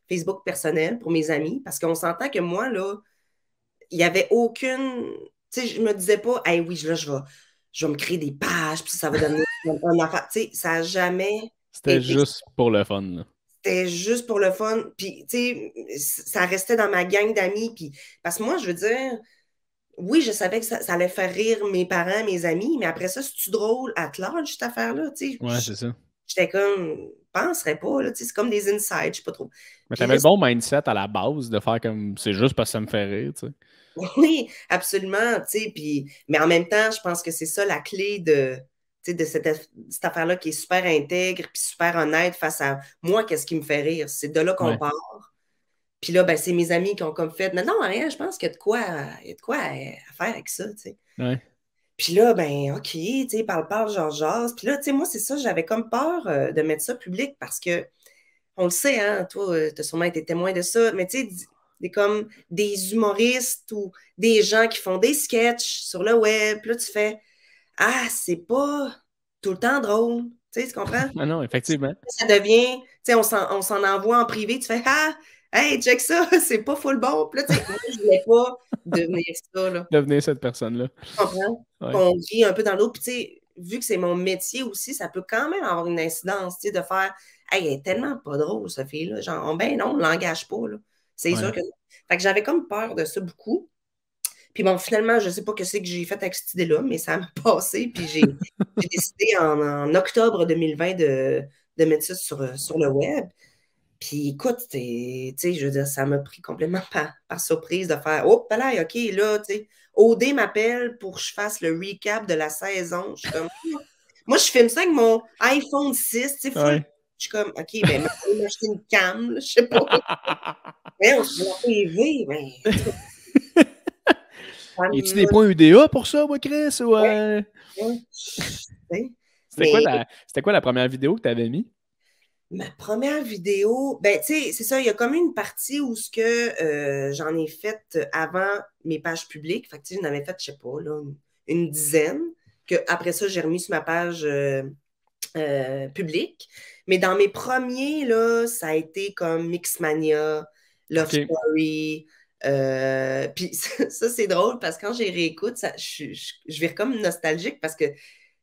Speaker 2: Facebook personnelle pour mes amis, parce qu'on s'entend que moi, là, il n'y avait aucune, tu sais, je me disais pas, hey, oui, là, je vais me créer des pages, puis ça va donner un affaire. Tu sais, ça n'a jamais
Speaker 1: C'était juste pour le fun, là.
Speaker 2: C'était juste pour le fun. Puis, tu sais, ça restait dans ma gang d'amis. Puis, parce que moi, je veux dire, oui, je savais que ça allait faire rire mes parents, mes amis, mais après ça, c'est-tu drôle à large, cette affaire-là? Tu sais,
Speaker 1: Ouais, c'est ça.
Speaker 2: j'étais comme, je penserais pas, là, tu sais, c'est comme des insides, je sais pas trop.
Speaker 1: Mais
Speaker 2: Puis
Speaker 1: t'avais
Speaker 2: là,
Speaker 1: le bon mindset à la base de faire comme c'est juste parce que ça me fait rire, tu sais.
Speaker 2: oui, absolument, tu sais, puis, mais en même temps, je pense que c'est ça la clé tu sais, de cette affaire-là qui est super intègre puis super honnête face à moi, qu'est-ce qui me fait rire. C'est de là qu'on part. Puis là, ben, c'est mes amis qui ont comme fait, non, non, rien, je pense qu'il y a de quoi, à faire avec ça, tu sais.
Speaker 1: Ouais.
Speaker 2: Puis là, ben, OK, tu sais, parle, jase. Puis là, tu sais, moi, c'est ça, j'avais comme peur de mettre ça public parce que, on le sait, hein, toi, tu as sûrement été témoin de ça, mais tu sais, comme des humoristes ou des gens qui font des sketchs sur le web. Puis là, tu fais, ah, c'est pas tout le temps drôle. Tu sais, tu comprends?
Speaker 1: Ah non, effectivement.
Speaker 2: Ça devient, tu sais, on s'en envoie en privé, tu fais, ah, hey, check ça, c'est pas full bon. Puis là, tu sais, moi, je voulais pas devenir ça, là.
Speaker 1: Devenir cette personne-là.
Speaker 2: Tu comprends?
Speaker 1: Ouais.
Speaker 2: Qu'on vit un peu dans l'eau. Puis, tu sais, vu que c'est mon métier aussi, ça peut quand même avoir une incidence, tu sais, de faire, hey, elle est tellement pas drôle, cette fille-là. Genre, ben non, on l'engage pas, là. C'est sûr que non. Fait que j'avais comme peur de ça beaucoup. Puis bon, finalement, je ne sais pas ce que j'ai fait avec cette idée-là, mais ça m'a passé. Puis j'ai décidé en octobre 2020 de mettre ça sur le web. Puis écoute, tu sais, je veux dire, ça m'a pris complètement par surprise de faire oh, là, OK, là, tu sais, OD m'appelle pour que je fasse le recap de la saison. Je suis comme, moi, je filme ça avec mon iPhone 6, tu sais, full.
Speaker 1: Ouais.
Speaker 2: Je suis comme, OK, ben, m'acheter une cam, là, je sais pas. Mais on se voit la TV, mais.
Speaker 1: Y a-tu des points UDA pour ça, moi, Chris? Ou, C'était quoi la première vidéo que tu avais mis?
Speaker 2: Ma première vidéo, ben, tu sais, c'est ça, il y a comme une partie où ce que j'en ai fait avant mes pages publiques. Fait que, tu sais, j'en avais fait, je sais pas, là, une dizaine. Que après ça, j'ai remis sur ma page publique. Mais dans mes premiers, là, ça a été comme Mixmania, Love Story. Puis ça, c'est drôle parce que quand j'ai réécoute, je vais comme nostalgique parce que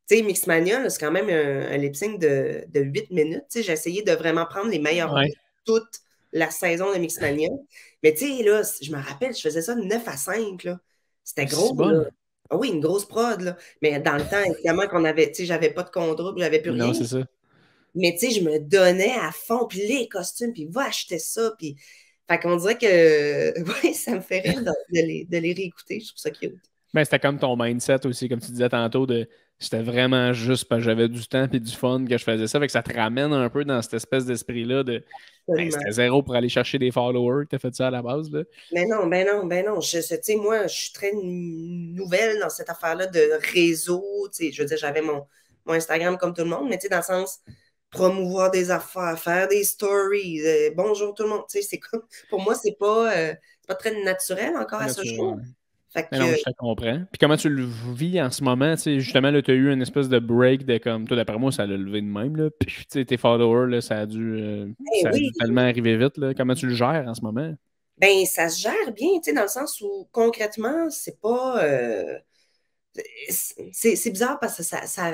Speaker 2: tu sais, Mixmania, c'est quand même un lip sync de 8 minutes. Tu sais, j'ai essayé de vraiment prendre les meilleurs bouts de toute la saison de Mixmania. Mais tu sais, là, je me rappelle, je faisais ça de 9 à 5, là. C'était gros, là. Ah oui, une grosse prod, là. Mais dans le temps, évidemment, qu'on avait, tu sais, j'avais pas de contrat, puis j'avais plus rien.
Speaker 1: Non, c'est ça.
Speaker 2: Mais tu sais, je me donnais à fond, puis les costumes, puis va acheter ça, puis... Fait qu'on dirait que, oui, ça me fait rire de les réécouter. Je trouve ça cute.
Speaker 1: Ben, c'était comme ton mindset aussi, comme tu disais tantôt, c'était vraiment juste parce que j'avais du temps et du fun que je faisais ça. Fait que ça te ramène un peu dans cette espèce d'esprit-là de c'était zéro pour aller chercher des followers. Tu as fait ça à la base, là.
Speaker 2: Ben non, ben non, ben non. Tu sais, moi, je suis très nouvelle dans cette affaire-là de réseau. Tu sais, je veux dire, j'avais mon Instagram comme tout le monde, mais tu sais, dans le sens promouvoir des affaires, faire des stories, bonjour tout le monde. Tu sais, c'est comme, pour moi, c'est pas très naturel encore à ce jour. Fait que,
Speaker 1: non, je te comprends. Puis comment tu le vis en ce moment? Justement, tu as eu une espèce de break de comme, toi, d'après moi, ça l'a levé de même. Là. Puis tes followers, là, ça a dû tellement arriver vite. Là. Comment tu le gères en ce moment?
Speaker 2: Ben, ça se gère bien, dans le sens où concrètement, c'est pas. C'est bizarre parce que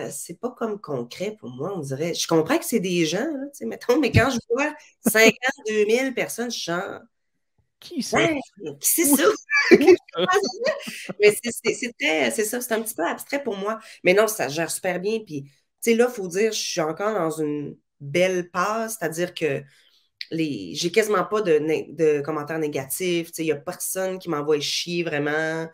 Speaker 2: c'est pas comme concret pour moi, on dirait. Je comprends que c'est des gens, là, mettons, mais quand je vois 52 000 personnes, je sens.
Speaker 1: Qui c'est?
Speaker 2: Ouais, qui c'est ça? Mais c'est ça, c'est un petit peu abstrait pour moi. Mais non, ça gère super bien. Puis, tu sais, là, il faut dire, je suis encore dans une belle passe, c'est-à-dire que j'ai quasiment pas de commentaires négatifs. Il n'y a personne qui m'envoie chier vraiment.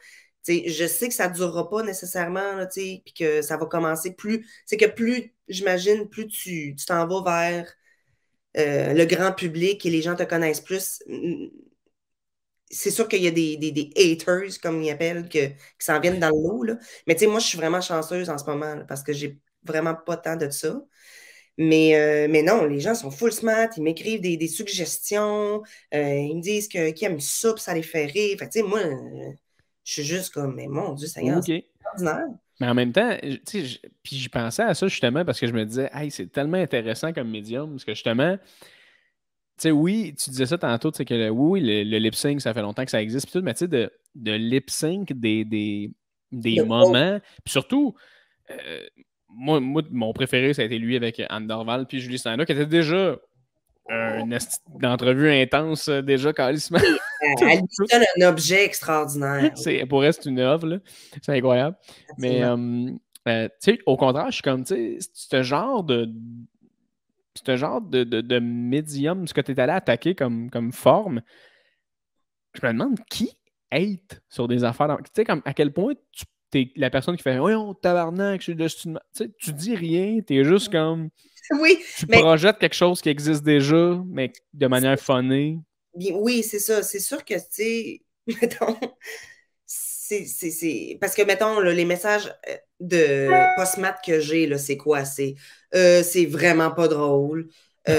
Speaker 2: Je sais que ça ne durera pas nécessairement, puis que ça va commencer plus. C'est que plus, j'imagine, plus tu t'en vas vers le grand public et les gens te connaissent plus, c'est sûr qu'il y a des haters, comme ils appellent, qui s'en viennent dans le lot, là. Mais tu sais, moi, je suis vraiment chanceuse en ce moment, là, parce que j'ai vraiment pas tant de ça. Mais non, les gens sont full smart, ils m'écrivent des suggestions, ils me disent qu'ils aiment ça, puis ça les fait rire. Fait que, tu sais, moi, je suis juste comme, mais mon Dieu, Seigneur,
Speaker 1: OK.
Speaker 2: c'est extraordinaire.
Speaker 1: Mais en même temps, tu sais, puis j'y pensais à ça justement parce que je me disais, hey, c'est tellement intéressant comme médium, parce que justement, tu sais, oui, tu disais ça tantôt, tu sais, que oui, le lip sync, ça fait longtemps que ça existe, puis tout, mais tu sais, de lip sync des
Speaker 2: De oh,
Speaker 1: moments, puis surtout, euh, moi, mon préféré, ça a été lui avec Anne Dorval, puis Julie Snyder, qui était déjà une d'entrevue intense, déjà, calissement.
Speaker 2: elle lui donne un objet extraordinaire.
Speaker 1: Pour elle, c'est une œuvre, là. C'est incroyable. Mais,
Speaker 2: Absolument.
Speaker 1: tu sais, au contraire, je suis comme, tu sais, ce genre de médium, ce que tu es allé attaquer comme forme, je me demande qui hate sur des affaires. Tu sais, comme à quel point tu es la personne qui fait voyons, tabarnak, je suis de tu sais, tu dis rien, tu es juste comme.
Speaker 2: Oui,
Speaker 1: Tu
Speaker 2: mais
Speaker 1: projettes quelque chose qui existe déjà, mais de manière funnée.
Speaker 2: oui, c'est ça. C'est sûr que, tu sais, mettons, parce que, mettons, là, les messages de post-mat que j'ai, là, c'est quoi? C'est vraiment pas drôle. Tu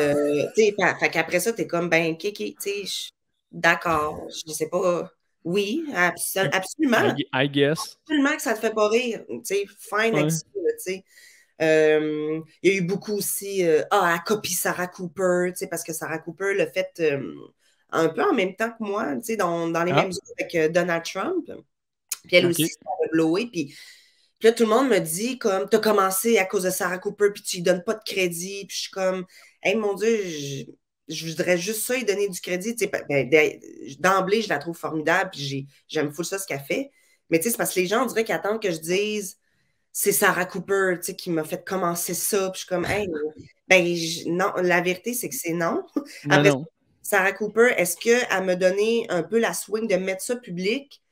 Speaker 2: sais, fait qu'après ça, t'es comme, ben, Kiki, tu sais, d'accord, je sais pas. Oui, absolument.
Speaker 1: I guess.
Speaker 2: Absolument que ça te fait pas rire. Tu sais, fine avec
Speaker 1: Ouais.
Speaker 2: ça, là, tu sais. Il y a eu beaucoup aussi, elle copie Sarah Cooper, tu sais, parce que Sarah Cooper l'a fait un peu en même temps que moi, tu sais, dans les mêmes
Speaker 1: Ah,
Speaker 2: jours avec Donald Trump. Puis elle aussi,
Speaker 1: OK.
Speaker 2: ça a blowé. Puis là, tout le monde me dit, comme, t'as commencé à cause de Sarah Cooper, puis tu lui donnes pas de crédit. Puis je suis comme, hey, mon Dieu, je voudrais juste ça, lui donner du crédit. Tu sais, d'emblée, je la trouve formidable, puis j'aime full ça ce qu'elle fait. Mais tu sais, c'est parce que les gens, on dirait qu'ils attendent que je dise c'est Sarah Cooper, tu sais, qui m'a fait commencer ça. Puis je suis comme, hey, ben, non, la vérité, c'est que c'est non.
Speaker 1: Non,
Speaker 2: Après ça,
Speaker 1: non.
Speaker 2: Sarah Cooper, est-ce qu'elle m'a donné un peu la swing de mettre ça public?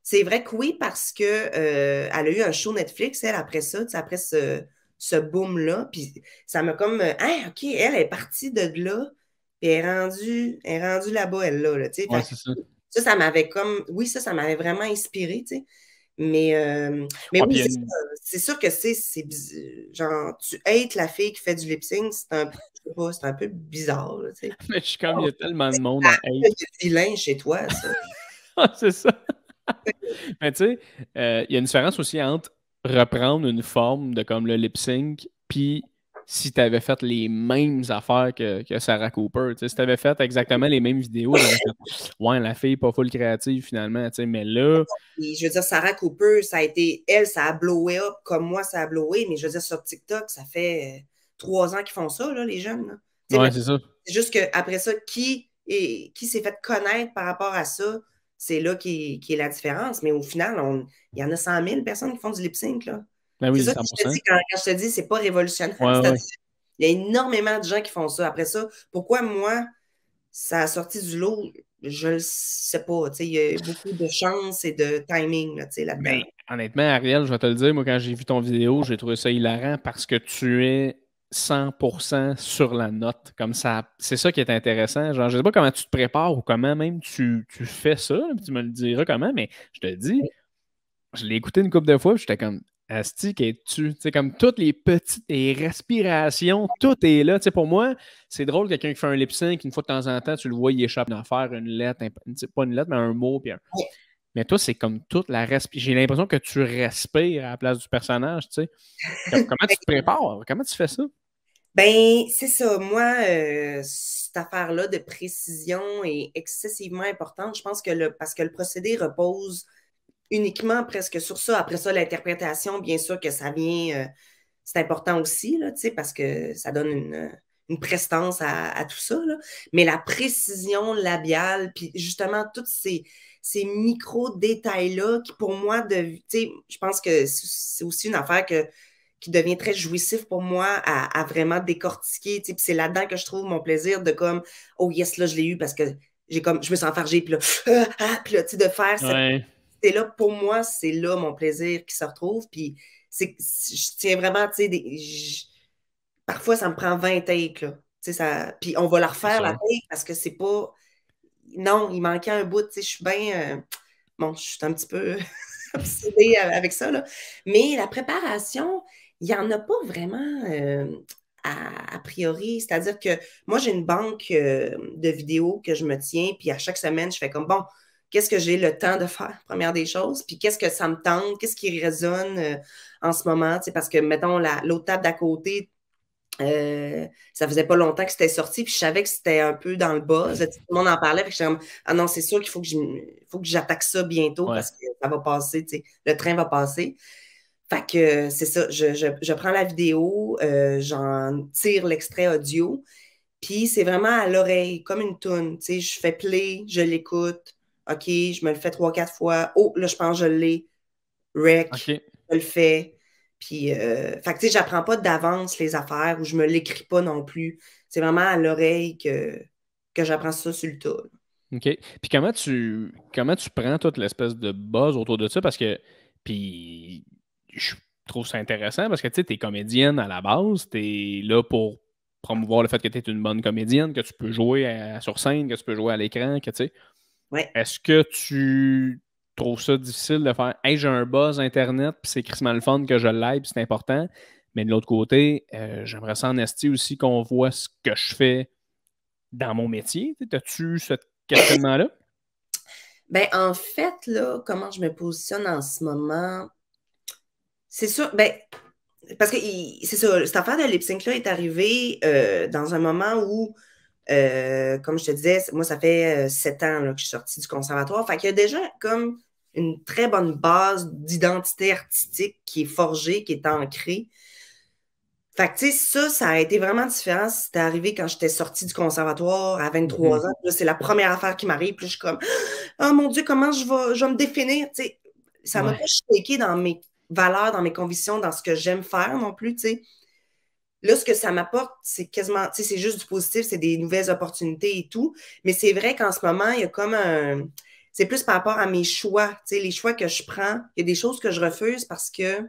Speaker 2: C'est vrai que oui, parce que elle a eu un show Netflix, elle, après ça, tu sais, après ce boom-là. Puis ça m'a comme, hein, OK, elle est partie de là, puis elle est rendue là-bas, elle, là, tu sais.
Speaker 1: Ouais,
Speaker 2: Fait
Speaker 1: c'est ça.
Speaker 2: ça m'avait comme, oui, ça m'avait vraiment inspiré, tu sais. Mais
Speaker 1: Ouais,
Speaker 2: oui,
Speaker 1: puis il y a une.
Speaker 2: c'est sûr que genre, tu hates la fille qui fait du lip sync, je sais pas, c'est un peu bizarre, là, tu sais.
Speaker 1: Mais je suis comme, il y a tellement de monde à
Speaker 2: Ah,
Speaker 1: hate.
Speaker 2: il y a du vilain chez toi, ça.
Speaker 1: C'est ça. Mais tu sais, il y a une différence aussi entre reprendre une forme de comme le lip sync, puis si tu avais fait les mêmes affaires que Sarah Cooper. Tu sais, si tu avais fait exactement les mêmes vidéos, j'aurais fait ouais, la fille pas full créative finalement. Tu sais, mais là,
Speaker 2: Puis, je veux dire, Sarah Cooper, ça a été, elle, ça a blowé up comme moi, ça a blowé, mais je veux dire, sur TikTok, ça fait 3 ans qu'ils font ça, là, les jeunes, là. Tu sais,
Speaker 1: ouais,
Speaker 2: mais
Speaker 1: c'est ça.
Speaker 2: c'est juste qu'après ça, qui s'est fait connaître par rapport à ça, c'est là qui est la différence. Mais au final, il y en a 100 000 personnes qui font du lip sync, là.
Speaker 1: Ben
Speaker 2: C'est
Speaker 1: oui,
Speaker 2: ça que je te
Speaker 1: 100%.
Speaker 2: dis quand je te dis, c'est pas révolutionnaire.
Speaker 1: Ouais,
Speaker 2: C'est-à-dire,
Speaker 1: ouais.
Speaker 2: il y a énormément de gens qui font ça. Après ça, pourquoi moi, ça a sorti du lot, je le sais pas. Tu sais, il y a beaucoup de chance et de timing là, tu sais, là-dedans.
Speaker 1: Ben, honnêtement, Ariel, je vais te le dire, moi, quand j'ai vu ton vidéo, j'ai trouvé ça hilarant parce que tu es 100% sur la note. Comme ça, c'est ça qui est intéressant. Genre, je sais pas comment tu te prépares ou comment même tu fais ça, puis tu me le diras comment, mais je te dis, je l'ai écouté une couple de fois, puis j'étais comme, Asti, qu'es-tu? Tu sais, comme toutes les petites les respirations, tout est là. Tu sais, pour moi, c'est drôle, quelqu'un qui fait un lip sync, une fois de temps en temps, tu le vois, il échappe d'en faire une lettre, pas une lettre, mais un mot, puis mais toi, c'est comme toute la respiration. J'ai l'impression que tu respires à la place du personnage, tu sais. Comment tu te prépares? Comment tu fais ça?
Speaker 2: Ben, c'est ça. Moi, cette affaire-là de précision est excessivement importante. Je pense que parce que le procédé repose uniquement presque sur ça. Après ça, l'interprétation, bien sûr que ça vient, c'est important aussi, là, tu sais, parce que ça donne une prestance à tout ça, là. Mais la précision labiale, puis justement, tous ces micro-détails-là qui, pour moi, tu sais, je pense que c'est aussi une affaire qui devient très jouissif pour moi à vraiment décortiquer, tu sais, puis c'est là-dedans que je trouve mon plaisir de comme, oh yes, là, je l'ai eu parce que je me sens enfargée, puis là, puis là, tu sais, de faire cette
Speaker 1: Ouais.
Speaker 2: c'est là, pour moi, c'est là mon plaisir qui se retrouve. Puis je tiens vraiment, tu sais, parfois ça me prend 20 takes, là. Tu sais, puis on va la
Speaker 1: C'est
Speaker 2: refaire, la
Speaker 1: sûr.
Speaker 2: take, parce que c'est pas. non, il manquait un bout, tu sais, je suis bien... bon, je suis un petit peu obsédée avec ça, là. Mais la préparation, il n'y en a pas vraiment a priori. C'est-à-dire que moi, j'ai une banque de vidéos que je me tiens, puis à chaque semaine, je fais comme, bon, qu'est-ce que j'ai le temps de faire, première des choses, puis qu'est-ce que ça me tente, qu'est-ce qui résonne en ce moment, tu sais, parce que, mettons, l'autre table d'à côté, ça faisait pas longtemps que c'était sorti, puis je savais que c'était un peu dans le buzz. Tout le monde en parlait, puis j'étais comme, ah non, c'est sûr qu'il faut que j'attaque ça bientôt
Speaker 1: Ouais.
Speaker 2: parce que ça va passer, tu sais, le train va passer. Fait que c'est ça, je prends la vidéo, j'en tire l'extrait audio, puis c'est vraiment à l'oreille, comme une toune, tu sais, je fais play, je l'écoute, OK, je me le fais 3-4 fois, oh, là, je pense que je l'ai, rec,
Speaker 1: OK.
Speaker 2: je le fais. Puis, fait que, tu sais, j'apprends pas d'avance les affaires ou je me l'écris pas non plus. C'est vraiment à l'oreille que j'apprends ça sur le tas.
Speaker 1: OK. Puis comment tu prends toute l'espèce de buzz autour de ça? Parce que, puis, je trouve ça intéressant parce que, tu sais, t'es comédienne à la base, t'es là pour promouvoir le fait que t'es une bonne comédienne, que tu peux jouer sur scène, que tu peux jouer à l'écran, que, tu sais.
Speaker 2: Ouais.
Speaker 1: Est-ce que tu trouves ça difficile de faire « Hey, j'ai un buzz Internet, puis c'est crissement le fun que je l'aille, puis c'est important. » Mais de l'autre côté, j'aimerais ça en esti aussi qu'on voit ce que je fais dans mon métier. As-tu ce questionnement-là?
Speaker 2: Ben, en fait, là, comment je me positionne en ce moment, c'est sûr, ben, parce que c'est ça, cette affaire de lip sync-là est arrivée dans un moment où, comme je te disais, moi, ça fait 7 ans là, que je suis sortie du conservatoire. Fait qu'il y a déjà comme une très bonne base d'identité artistique qui est forgée, qui est ancrée. Fait que, tu sais, ça a été vraiment différent si c'était arrivé quand j'étais sortie du conservatoire à 23 ans. Puis là, c'est la première affaire qui m'arrive. Puis là, je suis comme, oh mon Dieu, comment je vais me définir? Tu sais, ça m'a
Speaker 1: Ouais.
Speaker 2: pas shaké dans mes valeurs, dans mes convictions, dans ce que j'aime faire non plus, tu sais. Là, ce que ça m'apporte, c'est quasiment, tu sais, c'est juste du positif, c'est des nouvelles opportunités et tout. Mais c'est vrai qu'en ce moment, il y a comme un. C'est plus par rapport à mes choix, tu sais, les choix que je prends. Il y a des choses que je refuse parce que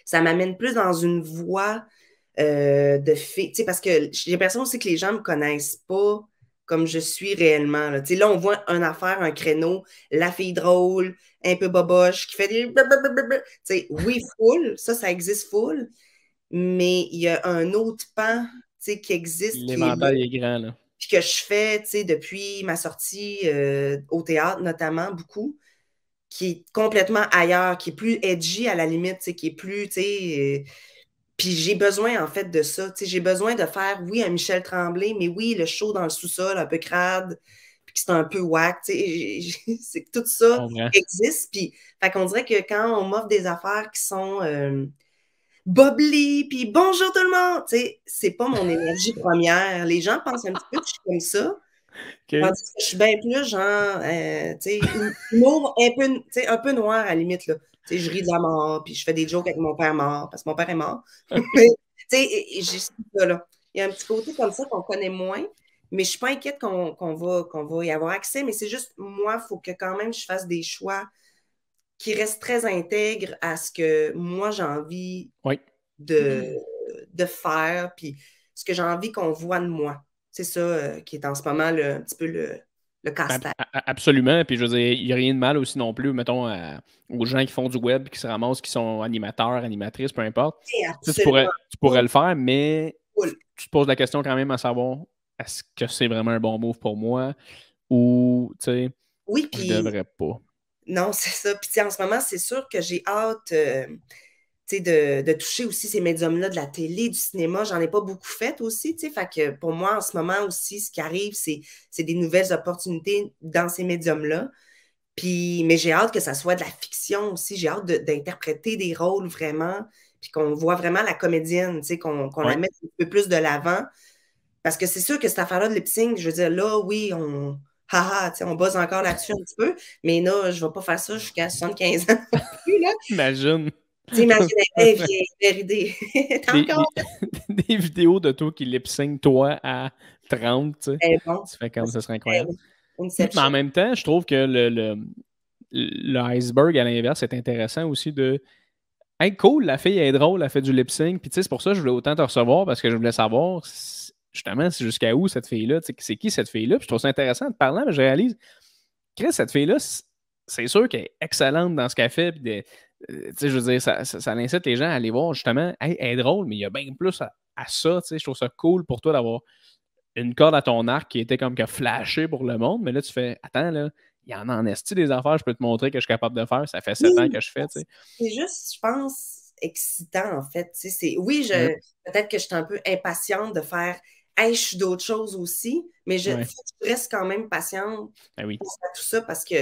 Speaker 2: ça m'amène plus dans une voie de fait. Tu sais, parce que j'ai l'impression aussi que les gens ne me connaissent pas comme je suis réellement. Là. Tu sais, là, on voit une affaire, un créneau, la fille drôle, un peu boboche, qui fait des. Tu sais, oui, full, ça existe full, mais il y a un autre pan tu sais, qui existe, qui est là,
Speaker 1: L'éventail est grand, là.
Speaker 2: puis que je fais tu sais, depuis ma sortie au théâtre, notamment, beaucoup qui est complètement ailleurs, qui est plus edgy à la limite, tu sais, qui est plus, tu sais, puis j'ai besoin, en fait, de ça. Tu sais, j'ai besoin de faire, oui, un Michel Tremblay, mais oui, le show dans le sous-sol, un peu crade, puis que c'est un peu whack. Tu sais, c'est que tout
Speaker 1: Je
Speaker 2: ça
Speaker 1: comprends.
Speaker 2: existe. Puis, fait qu'on dirait que quand on m'offre des affaires qui sont bubbly, puis bonjour tout le monde, tu sais, c'est pas mon énergie première. Les gens pensent un petit peu que je suis comme ça.
Speaker 1: OK.
Speaker 2: Tandis que je suis bien plus, genre, tu sais, humour un peu, tu sais, un peu noir à la limite, là. Tu sais, je ris de la mort, puis je fais des jokes avec mon père mort, parce que mon père est mort. Mais, tu sais, j'ai ça, là. Il y a un petit côté comme ça qu'on connaît moins, mais je suis pas inquiète qu'on va y avoir accès, mais c'est juste, moi, il faut que quand même je fasse des choix qui restent très intègres à ce que moi, j'ai envie
Speaker 1: Oui.
Speaker 2: de, de faire, puis ce que j'ai envie qu'on voit de moi. C'est ça qui est en ce moment un petit peu le casse-tête.
Speaker 1: Absolument. Puis je veux dire, il n'y a rien de mal aussi non plus, mettons, aux gens qui font du web, qui se ramassent, qui sont animateurs, animatrices, peu importe. Tu sais,
Speaker 2: Absolument
Speaker 1: tu pourrais le faire, mais
Speaker 2: cool.
Speaker 1: tu te poses la question quand même à savoir est-ce que c'est vraiment un bon move pour moi ou, tu sais,
Speaker 2: Oui,
Speaker 1: je
Speaker 2: puis
Speaker 1: devrais pas.
Speaker 2: non, c'est ça. Puis tu sais, en ce moment, c'est sûr que j'ai hâte tu sais, de toucher aussi ces médiums-là de la télé, du cinéma. J'en ai pas beaucoup fait aussi, tu sais. Fait que pour moi, en ce moment aussi, ce qui arrive, c'est des nouvelles opportunités dans ces médiums-là. Puis, mais j'ai hâte que ça soit de la fiction aussi. J'ai hâte d'interpréter des rôles vraiment, puis qu'on voit vraiment la comédienne, tu sais, qu'on la
Speaker 1: Ouais.
Speaker 2: mette un peu plus de l'avant. Parce que c'est sûr que cette affaire-là de lip sync, je veux dire, là, oui, haha, tu sais, on bosse encore là-dessus un petit peu, mais là, je ne vais pas faire ça jusqu'à 75 ans non plus, là.
Speaker 1: Imagine.
Speaker 2: Tu sais, imagine un vieille idée. T'as
Speaker 1: Des,
Speaker 2: encore
Speaker 1: des vidéos de toi qui lip-sync toi à 30, tu sais.
Speaker 2: fait bon.
Speaker 1: Tu fais comme ça serait incroyable. Mais
Speaker 2: Inception.
Speaker 1: en même temps, je trouve que le iceberg, à l'inverse, est intéressant aussi de hey, cool, la fille est drôle, elle fait du lip sync. Puis tu sais, c'est pour ça que je voulais autant te recevoir parce que je voulais savoir. justement, c'est jusqu'à où cette fille-là, c'est qui cette fille-là? Puis je trouve ça intéressant de parler, mais je réalise, Chris, cette fille-là, c'est sûr qu'elle est excellente dans ce qu'elle fait. Puis je veux dire, ça incite les gens à aller voir justement, hey, elle est drôle, mais il y a bien plus à ça. Je trouve ça cool pour toi d'avoir une corde à ton arc qui était comme que flashée pour le monde. Mais là, tu fais, attends, là, il y en esti des affaires, je peux te montrer que je suis capable de faire. Ça fait 7 ans que je fais. Tu sais.
Speaker 2: C'est juste, je pense, excitant, en fait. Oui,
Speaker 1: Ouais.
Speaker 2: peut-être que je suis un peu impatiente de faire hey, je suis d'autres choses aussi, mais
Speaker 1: Ouais.
Speaker 2: je reste quand même patiente
Speaker 1: Ben oui.
Speaker 2: pour tout ça parce que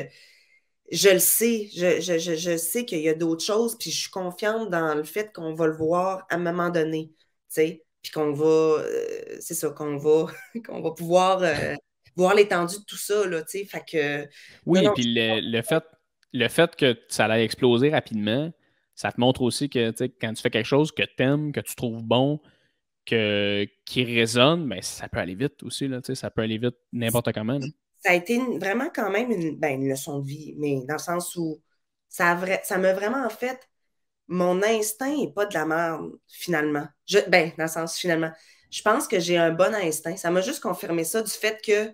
Speaker 2: je le sais. Je sais qu'il y a d'autres choses, puis je suis confiante dans le fait qu'on va le voir à un moment donné. Puis qu'on va, c'est ça, qu'on va pouvoir voir l'étendue de tout ça, là, tu sais. Fait que, non,
Speaker 1: Oui,
Speaker 2: non,
Speaker 1: puis le fait que ça allait exploser rapidement, ça te montre aussi que quand tu fais quelque chose que tu aimes, que tu trouves bon, qui résonne, ben, ça peut aller vite aussi. Là, ça peut aller vite n'importe comment. Là.
Speaker 2: ça a été vraiment quand même une leçon de vie, mais dans le sens où ça m'a vraiment fait mon instinct n'est pas de la merde, finalement. Dans le sens, finalement, je pense que j'ai un bon instinct. Ça m'a juste confirmé ça du fait que,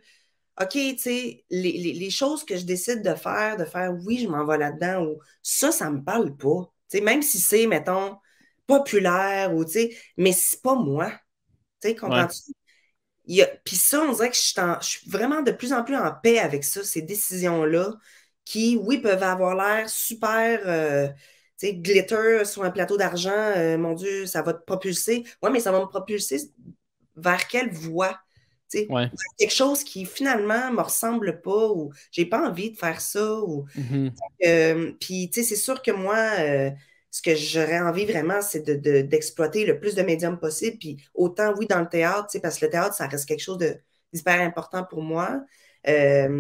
Speaker 2: OK, tu sais, les choses que je décide de faire, oui, je m'en vais là-dedans, ou ça me parle pas. Tu sais, même si c'est, mettons, populaire, ou tu sais, mais c'est pas moi. Tu sais,
Speaker 1: Ouais.
Speaker 2: comprends-tu? Puis ça, on dirait que je suis vraiment de plus en plus en paix avec ça, ces décisions-là, qui, oui, peuvent avoir l'air super, tu sais, glitter sur un plateau d'argent, mon Dieu, ça va te propulser. Oui, mais ça va me propulser vers quelle voie? Tu sais,
Speaker 1: Ouais.
Speaker 2: quelque chose qui finalement me ressemble pas ou j'ai pas envie de faire ça.
Speaker 1: Mm-hmm.
Speaker 2: Puis, tu sais, c'est sûr que moi, ce que j'aurais envie vraiment, c'est d'exploiter le plus de médiums possible. Puis autant, oui, dans le théâtre, tu sais, parce que le théâtre, ça reste quelque chose d'hyper important pour moi. Fait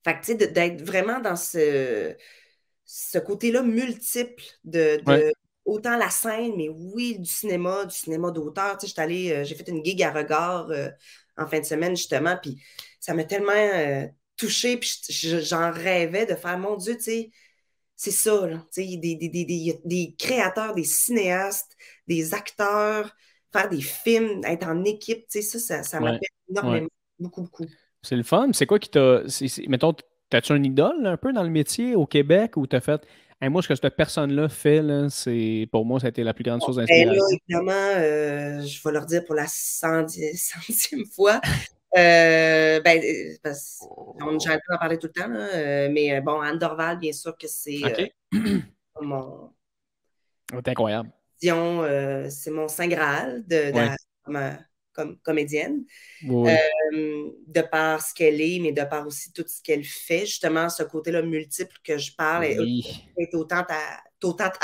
Speaker 2: que, tu sais, d'être vraiment dans ce côté-là multiple
Speaker 1: Ouais.
Speaker 2: autant la scène, mais oui, du cinéma d'auteur. Tu sais, j'ai fait une gig à Regard en fin de semaine, justement, puis ça m'a tellement touchée, puis j'en rêvais de faire, mon Dieu, tu sais, c'est ça, là. Tu sais, il y a des créateurs, des cinéastes, des acteurs, faire des films, être en équipe, tu sais, ça
Speaker 1: Ouais.
Speaker 2: m'appelle
Speaker 1: Ouais.
Speaker 2: énormément, beaucoup, beaucoup.
Speaker 1: C'est le fun. C'est quoi qui t'a. Mettons, t'as-tu un idole un peu dans le métier au Québec où t'as fait hey, moi, ce que cette personne-là fait, là, pour moi, ça a été la plus grande source
Speaker 2: Ben là,
Speaker 1: d'inspiration.
Speaker 2: évidemment, je vais leur dire pour la centième fois. Parce qu'on j'ai d'en parler tout le temps, là, mais bon, Anne Dorval, bien sûr que c'est
Speaker 1: OK.
Speaker 2: mon
Speaker 1: C'est incroyable.
Speaker 2: disons, c'est mon saint Graal
Speaker 1: Ouais.
Speaker 2: comme comédienne.
Speaker 1: Oui.
Speaker 2: De par ce qu'elle est, mais de par aussi tout ce qu'elle fait, justement, ce côté-là multiple que je parle,
Speaker 1: Oui.
Speaker 2: est autant à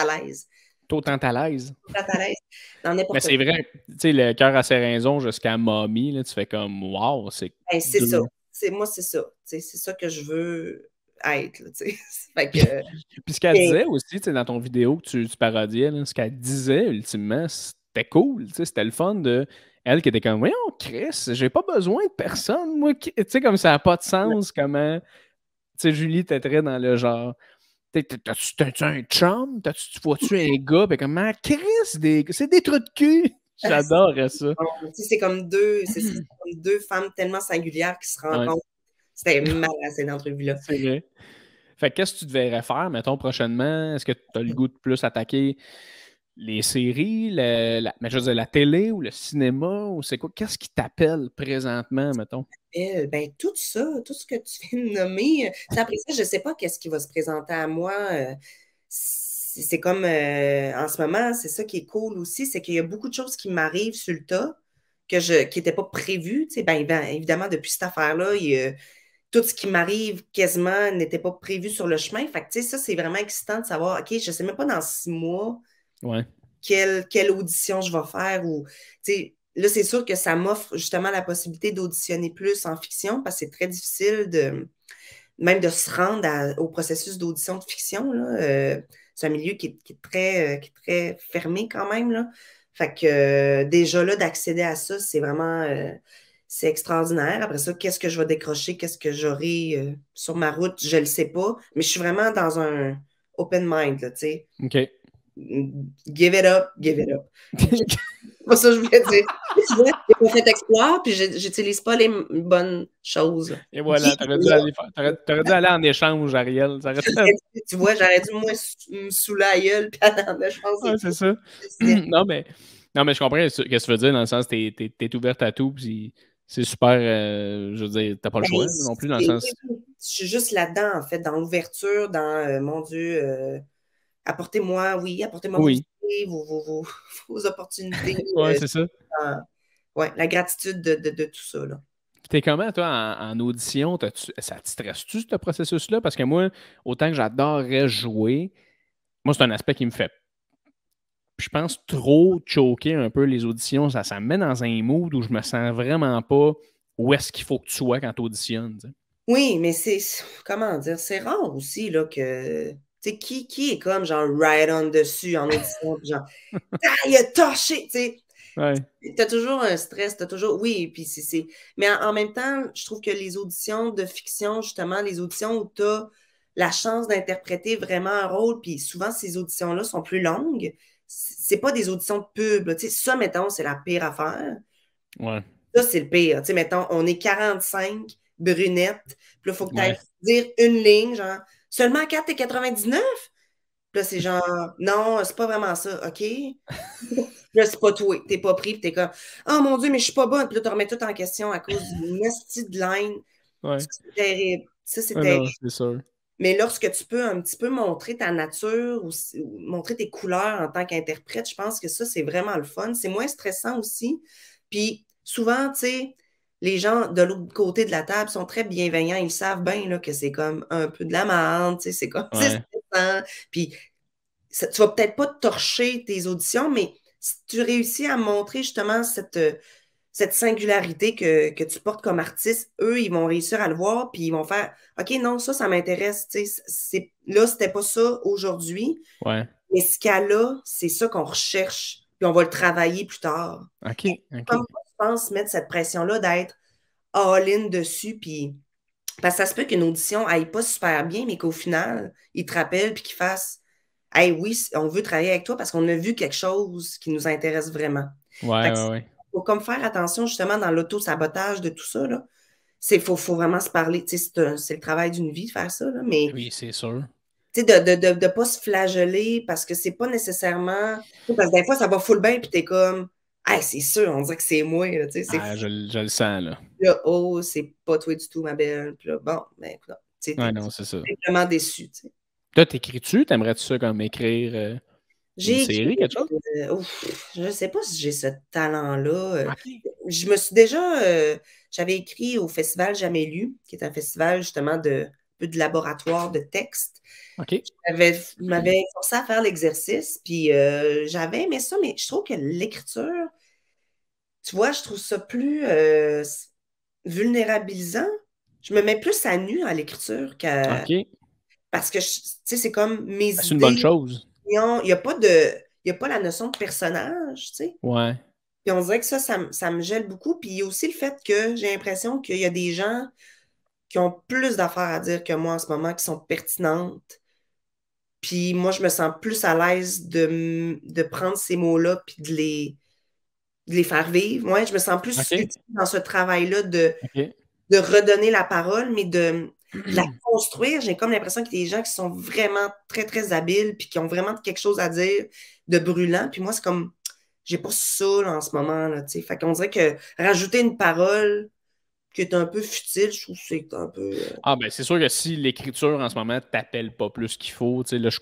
Speaker 2: l'aise.
Speaker 1: T'es autant à l'aise.
Speaker 2: Autant à l'aise dans
Speaker 1: Mais
Speaker 2: n'importe
Speaker 1: c'est
Speaker 2: quoi.
Speaker 1: vrai, tu sais, le cœur à ses raisons jusqu'à Mommy, là, tu fais comme wow, c'est
Speaker 2: Ben, c'est ça.
Speaker 1: deux.
Speaker 2: Moi, c'est ça. C'est ça que je veux être. Là, fait
Speaker 1: Puis,
Speaker 2: que,
Speaker 1: puis ce qu'elle
Speaker 2: mais,
Speaker 1: disait aussi, tu sais, dans ton vidéo que tu parodiais, là, ce qu'elle disait ultimement, c'était cool. Tu sais, c'était le fun de elle qui était comme voyons, Chris, j'ai pas besoin de personne, moi. Tu sais, comme ça n'a pas de sens, comment. Tu sais, Julie était très dans le genre. T'as-tu un chum? Tu vois-tu un gars? Puis comment Chris, c'est des trous de cul. J'adorais ça.
Speaker 2: c'est comme deux femmes tellement singulières qui se
Speaker 1: Ouais,
Speaker 2: rencontrent. C'était malade, cette entrevue-là.
Speaker 1: c'est vrai. Fait que qu'est-ce que tu devrais faire, mettons, prochainement? Est-ce que tu as le goût de plus attaquer les séries, mais je veux dire, la télé ou le cinéma? Ou c'est quoi? Qu'est-ce qui t'appelle présentement, mettons?
Speaker 2: Tout ça, tout ce que tu viens de nommer, après ça, je ne sais pas qu'est-ce qui va se présenter à moi. C'est comme en ce moment, c'est ça qui est cool aussi, c'est qu'il y a beaucoup de choses qui m'arrivent sur le tas qui n'étaient pas prévues. Tu sais, évidemment, depuis cette affaire-là, tout ce qui m'arrive quasiment n'était pas prévu sur le chemin. Fait que, tu sais, ça, c'est vraiment excitant de savoir, OK, je ne sais même pas dans 6 mois
Speaker 1: Ouais.
Speaker 2: quelle audition je vais faire ou, tu sais, là, c'est sûr que ça m'offre justement la possibilité d'auditionner plus en fiction parce que c'est très difficile même de se rendre au processus d'audition de fiction. Là. C'est un milieu qui est très fermé quand même. Là. Fait que déjà là, d'accéder à ça, c'est vraiment c'est extraordinaire. Après ça, qu'est-ce que je vais décrocher, qu'est-ce que j'aurai sur ma route, je ne le sais pas. Mais je suis vraiment dans un open mind, là, tu sais.
Speaker 1: OK.
Speaker 2: Give it up, give it up. pas ça que je voulais dire. Tu vois, j'ai pas fait Explore, puis j'utilise pas les bonnes choses.
Speaker 1: Et voilà, t'aurais dû aller en échange, Ariel.
Speaker 2: Tu vois, j'aurais dû moi me saouler la gueule puis aller en échange.
Speaker 1: Ouais, c'est ça. non, mais je comprends ce que tu veux dire, dans le sens que t'es ouverte à tout, puis c'est super, je veux dire, t'as pas le choix non plus, dans le sens...
Speaker 2: Je suis juste là-dedans, en fait, dans l'ouverture, dans, mon Dieu, apportez-moi
Speaker 1: Oui.
Speaker 2: vos opportunités.
Speaker 1: Ouais, c'est ça.
Speaker 2: Ouais, la gratitude de tout ça, là.
Speaker 1: T'es comment, toi, en audition? Ça te stresse-tu, ce processus-là? Parce que moi, autant que j'adorerais jouer, moi, c'est un aspect qui me fait, je pense, trop choquer un peu les auditions. Ça me met dans un mood où je me sens vraiment pas où est-ce qu'il faut que tu sois quand tu auditionnes.
Speaker 2: Oui, mais comment dire, c'est rare aussi, là, que, tu sais, qui est comme, genre, right on dessus en audition, puis genre, ah, il a torché, tu sais.
Speaker 1: Ouais.
Speaker 2: T'as toujours un stress, t'as toujours. Oui, puis c'est. Mais en même temps, je trouve que les auditions de fiction, justement, les auditions où t'as la chance d'interpréter vraiment un rôle, puis souvent, ces auditions-là sont plus longues. C'est pas des auditions de pub, là. Tu sais, ça, mettons, c'est la pire affaire.
Speaker 1: Ouais.
Speaker 2: Ça, c'est le pire. Tu sais, mettons, on est 45 brunettes, puis là, il faut que tu ailles
Speaker 1: Ouais.
Speaker 2: dire une ligne, genre, seulement 4 et 99? Puis là, c'est genre, non, c'est pas vraiment ça, OK? Là, c'est pas toi. T'es pas pris, puis t'es comme, oh mon Dieu, mais je suis pas bonne. Puis là, tu remets tout en question à cause d'une nasty de line.
Speaker 1: Ouais.
Speaker 2: Ça, c'est terrible. Ça, c'est
Speaker 1: Ah
Speaker 2: terrible.
Speaker 1: non, c'est sûr.
Speaker 2: Mais lorsque tu peux un petit peu montrer ta nature ou montrer tes couleurs en tant qu'interprète, je pense que ça, c'est vraiment le fun. C'est moins stressant aussi. Puis souvent, tu sais, les gens de l'autre côté de la table sont très bienveillants. Ils savent bien là, que c'est comme un peu de la merde, tu sais, c'est comme, c'est
Speaker 1: Ouais.
Speaker 2: stressant. Puis tu vas peut-être pas torcher tes auditions, mais si tu réussis à montrer justement cette singularité que tu portes comme artiste, eux, ils vont réussir à le voir, puis ils vont faire OK, non, ça m'intéresse. Là, c'était pas ça aujourd'hui,
Speaker 1: Ouais.
Speaker 2: mais ce qu'il y a là, c'est ça qu'on recherche, puis on va le travailler plus tard.
Speaker 1: OK. OK.
Speaker 2: Comme je pense mettre cette pression-là d'être all-in dessus, puis parce que ça se peut qu'une audition aille pas super bien, mais qu'au final, ils te rappellent puis qu'ils fassent Hey, oui, on veut travailler avec toi parce qu'on a vu quelque chose qui nous intéresse vraiment.
Speaker 1: Ouais,
Speaker 2: Fait que
Speaker 1: ouais, ouais.
Speaker 2: faut comme faire attention justement dans l'auto-sabotage de tout ça, là. Faut vraiment se parler. Tu sais, c'est le travail d'une vie de faire ça, là, mais
Speaker 1: Oui, c'est sûr.
Speaker 2: tu sais, de pas se flageller parce que c'est pas nécessairement. Parce que des fois, ça va full bien, puis t'es comme Hey, c'est sûr, on dirait que c'est moi, là, tu sais, c'est
Speaker 1: Ah,
Speaker 2: fou.
Speaker 1: je le sens, là.
Speaker 2: Là, oh, c'est pas toi du tout, ma belle. Puis là, bon, ben, écoute, tu sais,
Speaker 1: Ouais,
Speaker 2: t'es
Speaker 1: non, c'est ça.
Speaker 2: simplement déçu, tu sais.
Speaker 1: Toi, t'écris-tu? T'aimerais-tu ça comme écrire une
Speaker 2: J'ai écrit,
Speaker 1: série, quelque chose?
Speaker 2: je ne sais pas si j'ai ce talent-là.
Speaker 1: OK.
Speaker 2: Je me suis déjà, j'avais écrit au Festival Jamais lu, qui est un festival justement un peu de laboratoire de texte.
Speaker 1: OK.
Speaker 2: M'avait forcé à faire l'exercice, puis j'avais aimé ça, mais je trouve que l'écriture, tu vois, je trouve ça plus vulnérabilisant. Je me mets plus à nu à l'écriture
Speaker 1: OK.
Speaker 2: parce que, tu sais, c'est comme mes
Speaker 1: C'est une bonne
Speaker 2: idées.
Speaker 1: chose.
Speaker 2: Il n'y a pas la notion de personnage, tu sais.
Speaker 1: Ouais.
Speaker 2: Puis on dirait que ça me gèle beaucoup. Puis il y a aussi le fait que j'ai l'impression qu'il y a des gens qui ont plus d'affaires à dire que moi en ce moment, qui sont pertinentes. Puis moi, je me sens plus à l'aise de prendre ces mots-là puis de les faire vivre. Moi, je me sens plus
Speaker 1: OK.
Speaker 2: utile dans ce travail-là
Speaker 1: OK.
Speaker 2: de redonner la parole, mais de la construire. J'ai comme l'impression qu'il y a des gens qui sont vraiment très, très habiles puis qui ont vraiment quelque chose à dire de brûlant. Puis moi, c'est comme, j'ai pas ça là, en ce moment, là, tu sais. Fait qu'on dirait que rajouter une parole qui est un peu futile, je trouve que c'est un peu...
Speaker 1: Ah, ben, c'est sûr que si l'écriture en ce moment t'appelle pas plus qu'il faut, tu sais, là, je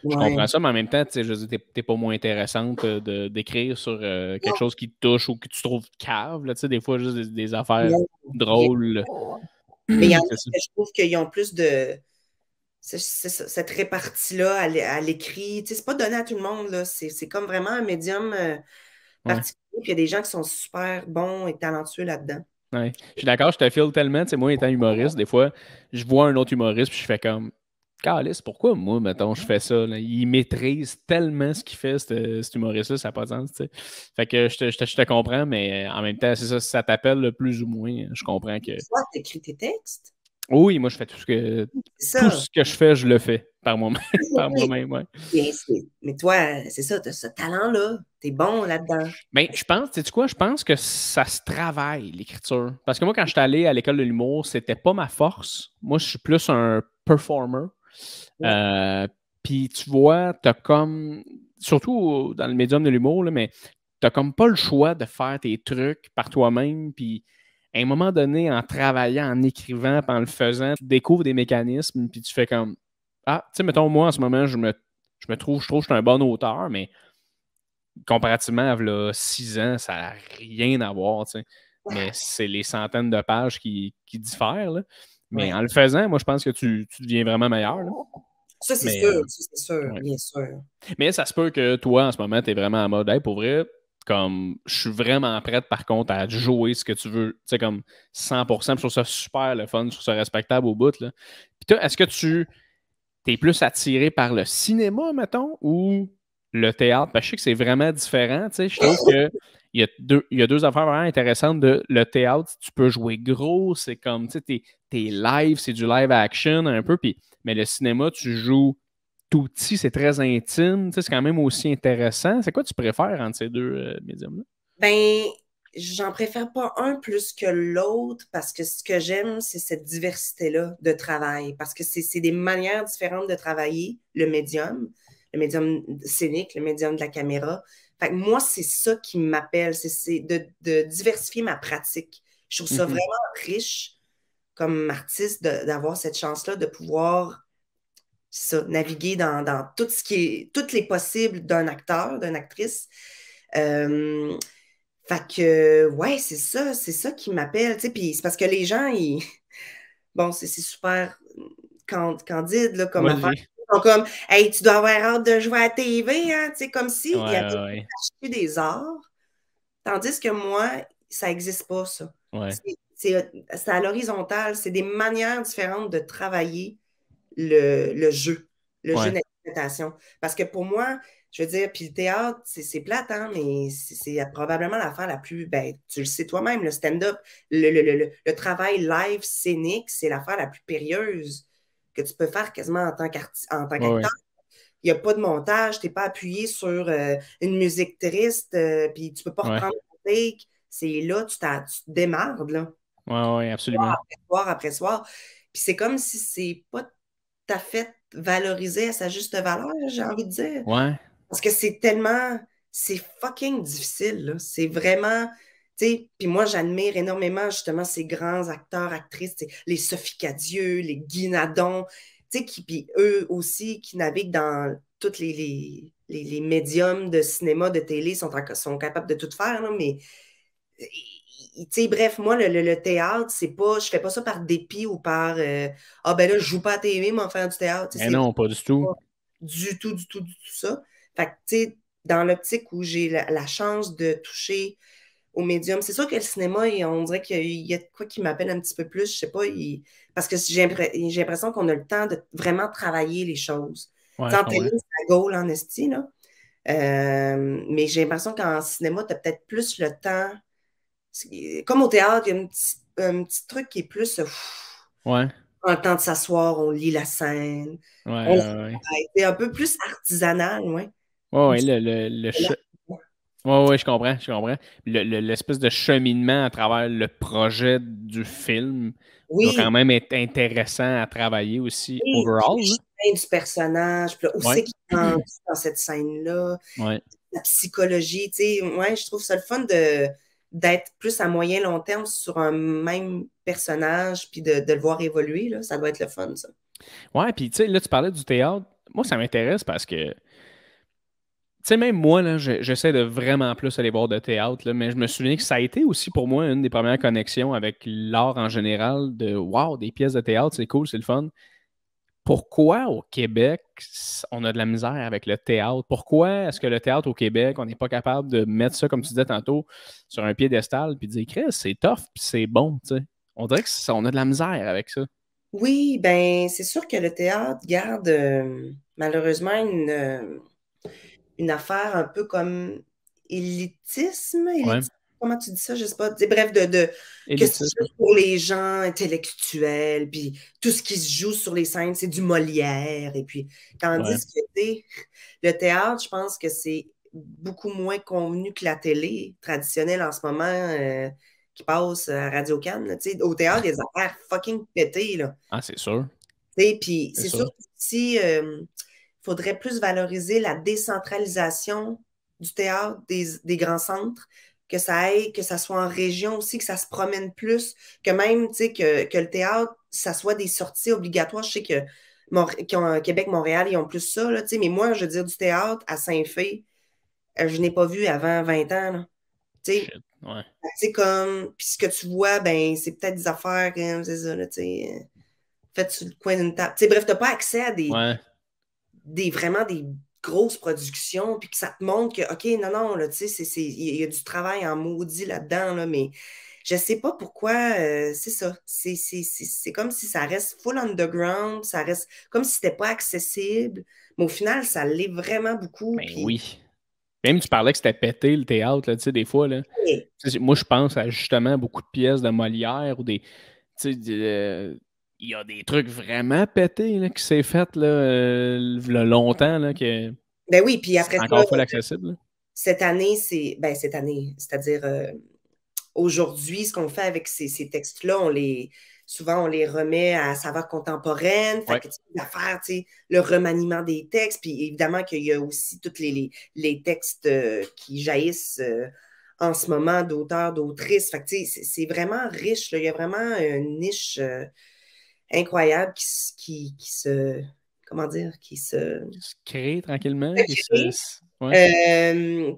Speaker 2: Ouais.
Speaker 1: comprends ça, mais en même temps, tu sais, je veux dire, t'es pas moins intéressante d'écrire sur quelque chose qui te touche ou que tu trouves cave, là, tu sais, des fois, juste des affaires
Speaker 2: Non.
Speaker 1: drôles.
Speaker 2: Mais il y en a
Speaker 1: C'est ça.
Speaker 2: que je trouve qu'ils ont plus de... cette répartie-là à l'écrit. Tu sais, c'est pas donné à tout le monde, là. C'est comme vraiment un médium
Speaker 1: Ouais.
Speaker 2: particulier. Puis il y a des gens qui sont super bons et talentueux là-dedans.
Speaker 1: Ouais. Je suis d'accord, je te file tellement. Tu sais, moi, étant humoriste, des fois, je vois un autre humoriste puis je fais comme Calice, pourquoi moi, mettons, je fais ça? Là? Il maîtrise tellement ce qu'il fait, cet humoriste-là, ça n'a pas de sens. Tu sais. Fait que je te comprends, mais en même temps, c'est ça, si ça t'appelle le plus ou moins, je comprends que.
Speaker 2: Toi, tu écris tes textes.
Speaker 1: Oui, moi, je fais
Speaker 2: C'est
Speaker 1: tout
Speaker 2: ça.
Speaker 1: ce que je fais, je le fais. par moi-même, par moi-même, ouais.
Speaker 2: Mais toi, c'est ça, tu as ce talent-là. Tu es bon là-dedans.
Speaker 1: Ben, je pense, sais-tu quoi? Je pense que ça se travaille, l'écriture. Parce que moi, quand j'étais allé à l'école de l'humour, c'était pas ma force. Moi, je suis plus un performer.
Speaker 2: Ouais.
Speaker 1: Euh, Puis tu vois, t'as comme, surtout dans le médium de l'humour, là, mais t'as comme pas le choix de faire tes trucs par toi-même. Puis à un moment donné, en travaillant, en écrivant, puis en le faisant, tu découvres des mécanismes, puis tu fais comme, ah, tu sais, mettons, moi, en ce moment, je trouve que je suis un bon auteur, mais comparativement à là, 6 ans, ça n'a rien à voir, tu sais. Mais c'est les centaines de pages qui diffèrent, là. Mais
Speaker 2: Ouais.
Speaker 1: en le faisant, moi, je pense que tu deviens vraiment meilleur, là.
Speaker 2: Ça,
Speaker 1: Mais,
Speaker 2: c'est sûr,
Speaker 1: ouais.
Speaker 2: bien sûr.
Speaker 1: Mais ça se peut que toi, en ce moment, tu es vraiment en mode, hey, pour vrai, comme, je suis vraiment prête, par contre, à jouer ce que tu veux, tu sais, comme 100%. Je trouve ça super le fun, je trouve ça respectable au bout, là. Puis toi, est-ce que tu es plus attiré par le cinéma, mettons, ou le théâtre? Parce que je sais que c'est vraiment différent, tu sais. Je trouve que il y a deux affaires vraiment intéressantes de le théâtre. Tu peux jouer gros, c'est comme, tu sais, t'es live, c'est du live action un peu, puis, mais le cinéma, tu joues tout petit, c'est très intime, tu sais, c'est quand même aussi intéressant. C'est quoi tu préfères entre ces deux médiums-là?
Speaker 2: Ben, j'en préfère pas un plus que l'autre parce que ce que j'aime, c'est cette diversité-là de travail. Parce que c'est des manières différentes de travailler le médium scénique, le médium de la caméra. Fait que moi, c'est ça qui m'appelle, c'est de diversifier ma pratique. Je trouve ça
Speaker 1: Mhm.
Speaker 2: vraiment riche comme artiste d'avoir cette chance-là de pouvoir ça, naviguer dans tout ce qui est, toutes les possibles d'un acteur, d'une actrice. Euh, Fait que, ouais, c'est ça qui m'appelle, tu sais, puis c'est parce que les gens, bon, c'est super candide, là, comme affaire.
Speaker 1: Vas-y.
Speaker 2: Ils sont comme, hey, tu dois avoir hâte de jouer à la TV, hein, tu sais, comme
Speaker 1: Ouais,
Speaker 2: s'il y avait
Speaker 1: ouais,
Speaker 2: acheté des arts, tandis que moi, ça n'existe pas, ça.
Speaker 1: ouais.
Speaker 2: C'est à l'horizontale, c'est des manières différentes de travailler le jeu, le jeu
Speaker 1: Ouais,
Speaker 2: d'interprétation. Parce que pour moi, je veux dire, puis le théâtre, c'est plate, hein, mais c'est probablement l'affaire la plus, ben, tu le sais toi-même, le stand-up, le travail live scénique, c'est l'affaire la plus périlleuse que tu peux faire quasiment en tant
Speaker 1: ouais, ouais.
Speaker 2: qu'acteur. Il n'y a pas de montage, tu n'es pas appuyé sur une musique triste, puis tu ne peux pas
Speaker 1: Ouais,
Speaker 2: reprendre ton take. C'est là, tu te démardes, là,
Speaker 1: ouais, ouais, absolument.
Speaker 2: soir après soir. Puis c'est comme si c'est pas tout à fait valorisé à sa juste valeur, j'ai envie de dire.
Speaker 1: Ouais,
Speaker 2: Parce que c'est fucking difficile, là. C'est vraiment, tu sais, puis moi, j'admire énormément justement ces grands acteurs, actrices, tu sais, les Sophie Cadieux, les Guy Nadon, tu sais, puis eux aussi, qui naviguent dans tous les médiums de cinéma, de télé, sont capables de tout faire, là, mais tu sais, bref, moi, le théâtre, c'est pas, je fais pas ça par dépit ou par, ah ben là, je joue pas à TV, mais en faire du théâtre. Tu sais,
Speaker 1: mais
Speaker 2: c'est
Speaker 1: non, pas du tout.
Speaker 2: pas du tout ça. Fait que, tu sais, dans l'optique où j'ai la chance de toucher au médium, c'est sûr que le cinéma, on dirait qu'il y a de quoi qui m'appelle un petit peu plus, je sais pas, parce que j'ai l'impression qu'on a le temps de vraiment travailler les choses. Tu
Speaker 1: Ouais,
Speaker 2: sais,
Speaker 1: je
Speaker 2: en télé,
Speaker 1: comprends.
Speaker 2: c'est la gaule en esti, là. Mais j'ai l'impression qu'en cinéma, tu as peut-être plus le temps. Comme au théâtre, il y a un petit truc qui est plus
Speaker 1: Ouais,
Speaker 2: en temps de s'asseoir, on lit la scène,
Speaker 1: ouais,
Speaker 2: on la
Speaker 1: ouais, ouais.
Speaker 2: travaille. C'est un peu plus artisanal, ouais.
Speaker 1: Ouais, ouais,
Speaker 2: Du-
Speaker 1: ouais, ouais, je comprends, je comprends. L'espèce de cheminement à travers le projet du film doit quand
Speaker 2: Oui,
Speaker 1: même être intéressant à travailler aussi
Speaker 2: oui, puis le
Speaker 1: overall, là.
Speaker 2: chemin du personnage, puis là, où c'est
Speaker 1: Ouais,
Speaker 2: qu'il est rendu dans cette scène-là,
Speaker 1: ouais.
Speaker 2: la psychologie, tu sais, ouais, je trouve ça le fun d'être plus à moyen long terme sur un même personnage, puis de le voir évoluer, là, ça doit être le fun, ça.
Speaker 1: Ouais, puis tu sais, là, tu parlais du théâtre. Moi, ça m'intéresse parce que tu sais, même moi, là, j'essaie de vraiment plus aller voir de théâtre, là, mais je me souviens que ça a été aussi pour moi une des premières connexions avec l'art en général, de wow, des pièces de théâtre, c'est cool, c'est le fun. Pourquoi au Québec, on a de la misère avec le théâtre? Pourquoi est-ce que le théâtre au Québec, on n'est pas capable de mettre ça, comme tu disais tantôt, sur un piédestal puis de dire, Chris, c'est tough puis c'est bon, tu sais. On dirait qu'on a de la misère avec ça.
Speaker 2: Oui, ben c'est sûr que le théâtre garde malheureusement une affaire un peu comme élitisme,
Speaker 1: Ouais,
Speaker 2: comment tu dis ça, je sais pas. Bref, que c'est
Speaker 1: Élitisme.
Speaker 2: juste pour les gens intellectuels, puis tout ce qui se joue sur les scènes, c'est du Molière. Et puis, tandis que le théâtre, je pense que c'est beaucoup moins convenu que la télé traditionnelle en ce moment qui passe à Radio-Can. Au théâtre, il y a des affaires fucking pétées. Là.
Speaker 1: Ah, c'est sûr.
Speaker 2: Puis
Speaker 1: C'est
Speaker 2: c'est
Speaker 1: sûr.
Speaker 2: sûr qu'il faudrait plus valoriser la décentralisation du théâtre, des grands centres, que ça aille, que ça soit en région aussi, que ça se promène plus, que même, que le théâtre, ça soit des sorties obligatoires. Je sais que Québec, Montréal, ils ont plus ça, là, mais moi, je veux dire, du théâtre à Saint-Fé, je n'ai pas vu avant 20 ans, là.
Speaker 1: Shit, ouais.
Speaker 2: Comme, puis ce que tu vois, ben, c'est peut-être des affaires, c'est ça, là, faites sur le coin d'une table. Bref, tu n'as pas accès à vraiment des grosses productions, puis que ça te montre que, OK, non, là, il y a du travail en maudit là-dedans, là, mais je sais pas pourquoi, c'est ça. C'est comme si ça reste full underground, ça reste comme si c'était pas accessible, mais au final, ça l'est vraiment beaucoup.
Speaker 1: Ben
Speaker 2: Puis,
Speaker 1: oui. Même tu parlais que c'était pété le théâtre, là, tu sais, des fois, là. Moi, je pense à justement beaucoup de pièces de Molière ou des. Tu sais, il y a des trucs vraiment pétés là, qui s'est fait là, longtemps là, que
Speaker 2: ben oui, puis
Speaker 1: c'est
Speaker 2: après ça,
Speaker 1: encore full accessible. Là.
Speaker 2: cette année, cette année, c'est-à-dire aujourd'hui, ce qu'on fait avec ces textes-là, souvent, on les remet à saveur contemporaine. Fait
Speaker 1: Ouais.
Speaker 2: que, l'affaire, le remaniement des textes. Puis évidemment qu'il y a aussi tous les textes qui jaillissent en ce moment d'auteurs, d'autrices. Fait que, c'est vraiment riche. Là. Il y a vraiment une niche incroyable qui se. Comment dire? Qui se
Speaker 1: crée tranquillement.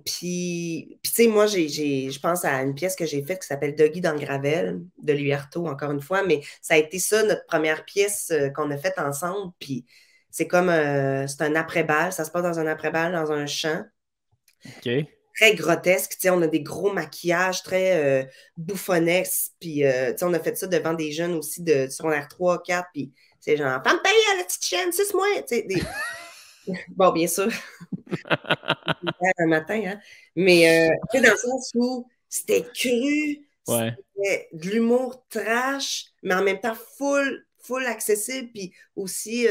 Speaker 2: Puis tu sais, moi, je pense à une pièce que j'ai faite qui s'appelle Doggy dans le Gravel, de Lierto, encore une fois, mais ça a été ça, notre première pièce qu'on a faite ensemble. Puis c'est comme, c'est un après-balle, ça se passe dans un après-balle, dans un champ.
Speaker 1: OK.
Speaker 2: Très grotesque, tu sais, on a des gros maquillages très bouffonnesques, puis tu sais, on a fait ça devant des jeunes aussi de secondaire 3, 4, puis c'est genre, femme paye à la petite chienne, 6 mois, tu sais, bon, bien sûr. Un matin, hein? Mais tu sais, dans le sens où c'était cru,
Speaker 1: Ouais.
Speaker 2: c'était de l'humour trash, mais en même temps full accessible, puis aussi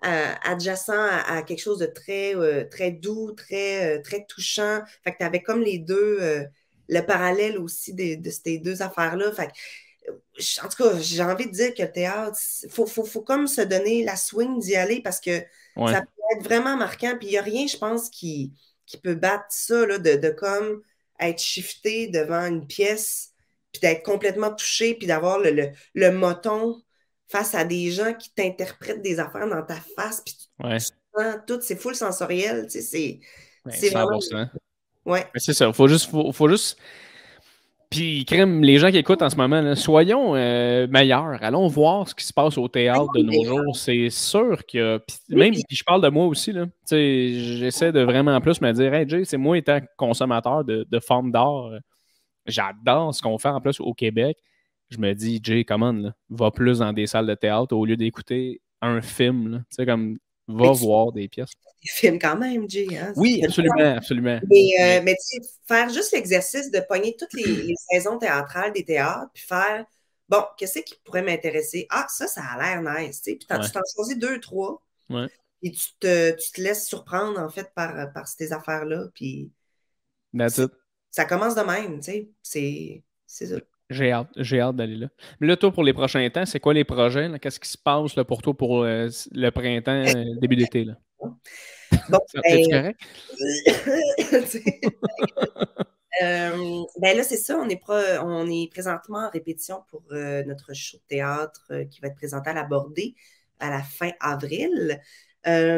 Speaker 2: adjacent à quelque chose de très doux, très touchant. Fait que tu avais comme les deux, le parallèle aussi de ces deux affaires-là. Fait que, en tout cas, j'ai envie de dire que le théâtre, faut comme se donner la swing d'y aller parce que ça peut être vraiment marquant. Puis il n'y a rien, je pense, qui peut battre ça, là, de comme être shifté devant une pièce, puis d'être complètement touché, puis d'avoir le moton face à des gens qui t'interprètent des affaires dans ta face, puis tu sens tout, c'est full sensoriel, tu sais, c'est vraiment...
Speaker 1: 100%.
Speaker 2: Ouais.
Speaker 1: Mais c'est ça, faut juste... Puis, crème, les gens qui écoutent en ce moment, là, soyons meilleurs. Allons voir ce qui se passe au théâtre de nos jours. C'est sûr que. Puis je parle de moi aussi. Là, j'essaie de vraiment plus me dire, hey Jay, c'est moi étant consommateur de formes d'art. J'adore ce qu'on fait en plus au Québec. Je me dis, Jay, commande, va plus dans des salles de théâtre au lieu d'écouter un film. Comme, va voir des pièces.
Speaker 2: Des films quand même, Jay. Hein?
Speaker 1: Oui, absolument.
Speaker 2: Mais tu sais, faire juste l'exercice de pogner toutes les saisons théâtrales des théâtres, puis faire, bon, qu'est-ce qui pourrait m'intéresser? Ah, ça a l'air nice. Puis tu t'en choisis 2, 3. Et tu te laisses surprendre, en fait, par ces affaires-là. Puis ça commence de même, tu sais. C'est ça.
Speaker 1: J'ai hâte d'aller là. Mais là, toi, pour les prochains temps, c'est quoi les projets? Qu'est-ce qui se passe là, pour toi pour le printemps, début d'été? Là?
Speaker 2: Bon,
Speaker 1: c'est correct?
Speaker 2: Ben là, c'est ça, on est présentement en répétition pour notre show de théâtre qui va être présenté à la Bordée à la fin avril. Ça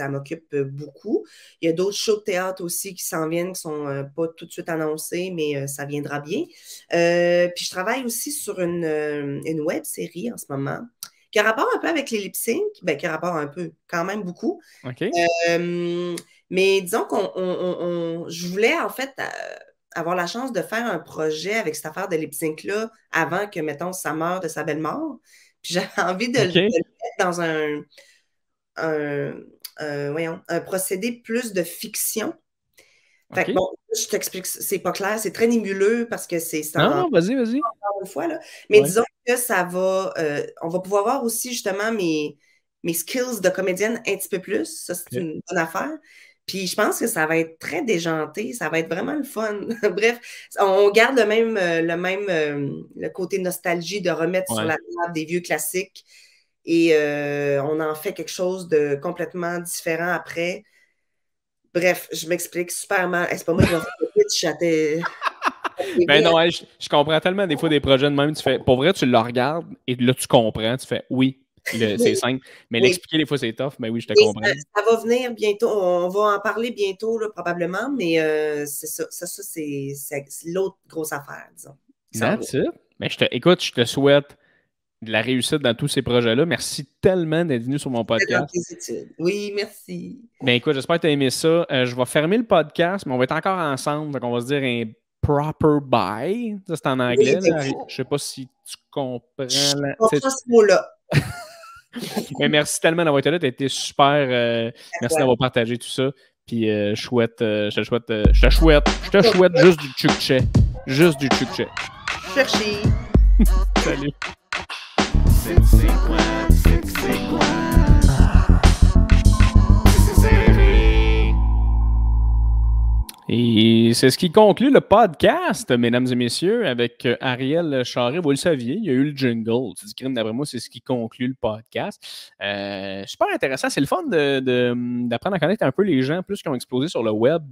Speaker 2: m'occupe beaucoup. Il y a d'autres shows de théâtre aussi qui s'en viennent, qui ne sont pas tout de suite annoncés, mais ça viendra bien. Puis je travaille aussi sur une web série en ce moment qui a rapport un peu avec les lip sync, ben, qui a rapport un peu, quand même beaucoup.
Speaker 1: OK.
Speaker 2: Mais disons je voulais en fait avoir la chance de faire un projet avec cette affaire de lip sync-là avant que, mettons, ça meure de sa belle mort. Puis j'avais envie de le mettre dans un procédé plus de fiction. Fait que
Speaker 1: OK.
Speaker 2: bon, je t'explique, c'est pas clair, c'est très nébuleux parce que c'est
Speaker 1: Non,
Speaker 2: en
Speaker 1: non, vas-y.
Speaker 2: encore une fois, là. Mais
Speaker 1: Ouais.
Speaker 2: disons que ça va, on va pouvoir voir aussi justement mes skills de comédienne un petit peu plus. Ça, c'est
Speaker 1: OK.
Speaker 2: une bonne affaire. Puis je pense que ça va être très déjanté, ça va être vraiment le fun. Bref, on garde le côté nostalgie de remettre sur
Speaker 1: Ouais.
Speaker 2: la table des vieux classiques et on en fait quelque chose de complètement différent après. Bref, je m'explique super mal. Hey, c'est pas moi qui vais faire le pitch à
Speaker 1: Ben
Speaker 2: TV.
Speaker 1: non, hey, je comprends tellement des fois des projets de même. Tu fais, pour vrai, tu le regardes et là, tu comprends. Tu fais, oui, c'est
Speaker 2: Oui,
Speaker 1: simple. Mais
Speaker 2: oui.
Speaker 1: l'expliquer, des fois, c'est tough. Mais oui, je te
Speaker 2: Mais
Speaker 1: comprends.
Speaker 2: ça va venir bientôt. On va en parler bientôt, là, probablement, mais c'est ça. C'est l'autre grosse affaire, disons, qui s'en vient.
Speaker 1: That's it. Mais écoute, je te souhaite de la réussite dans tous ces projets-là. Merci tellement d'être venu sur mon
Speaker 2: C'est dans
Speaker 1: podcast.
Speaker 2: tes études. Oui, merci.
Speaker 1: Ben écoute, j'espère que tu as aimé ça. Je vais fermer le podcast, mais on va être encore ensemble. Donc, on va se dire un proper bye. Ça, c'est en
Speaker 2: Oui,
Speaker 1: anglais,
Speaker 2: ben,
Speaker 1: là. Je sais pas si tu comprends.
Speaker 2: je
Speaker 1: Là.
Speaker 2: comprends ce mot-là.
Speaker 1: Mais merci tellement d'avoir été là. Tu as été super.
Speaker 2: À
Speaker 1: Merci
Speaker 2: toi.
Speaker 1: d'avoir partagé tout ça. Puis je te souhaite juste du tchuk juste du tchuk.
Speaker 2: Chercher.
Speaker 1: Salut. Et c'est ce qui conclut le podcast, mesdames et messieurs, avec Ariel Charret. Vous le saviez, il y a eu le jingle. Tu dis, crime, d'après moi, c'est ce qui conclut le podcast. Super intéressant. C'est le fun d'apprendre à connaître un peu les gens plus qui ont explosé sur le web,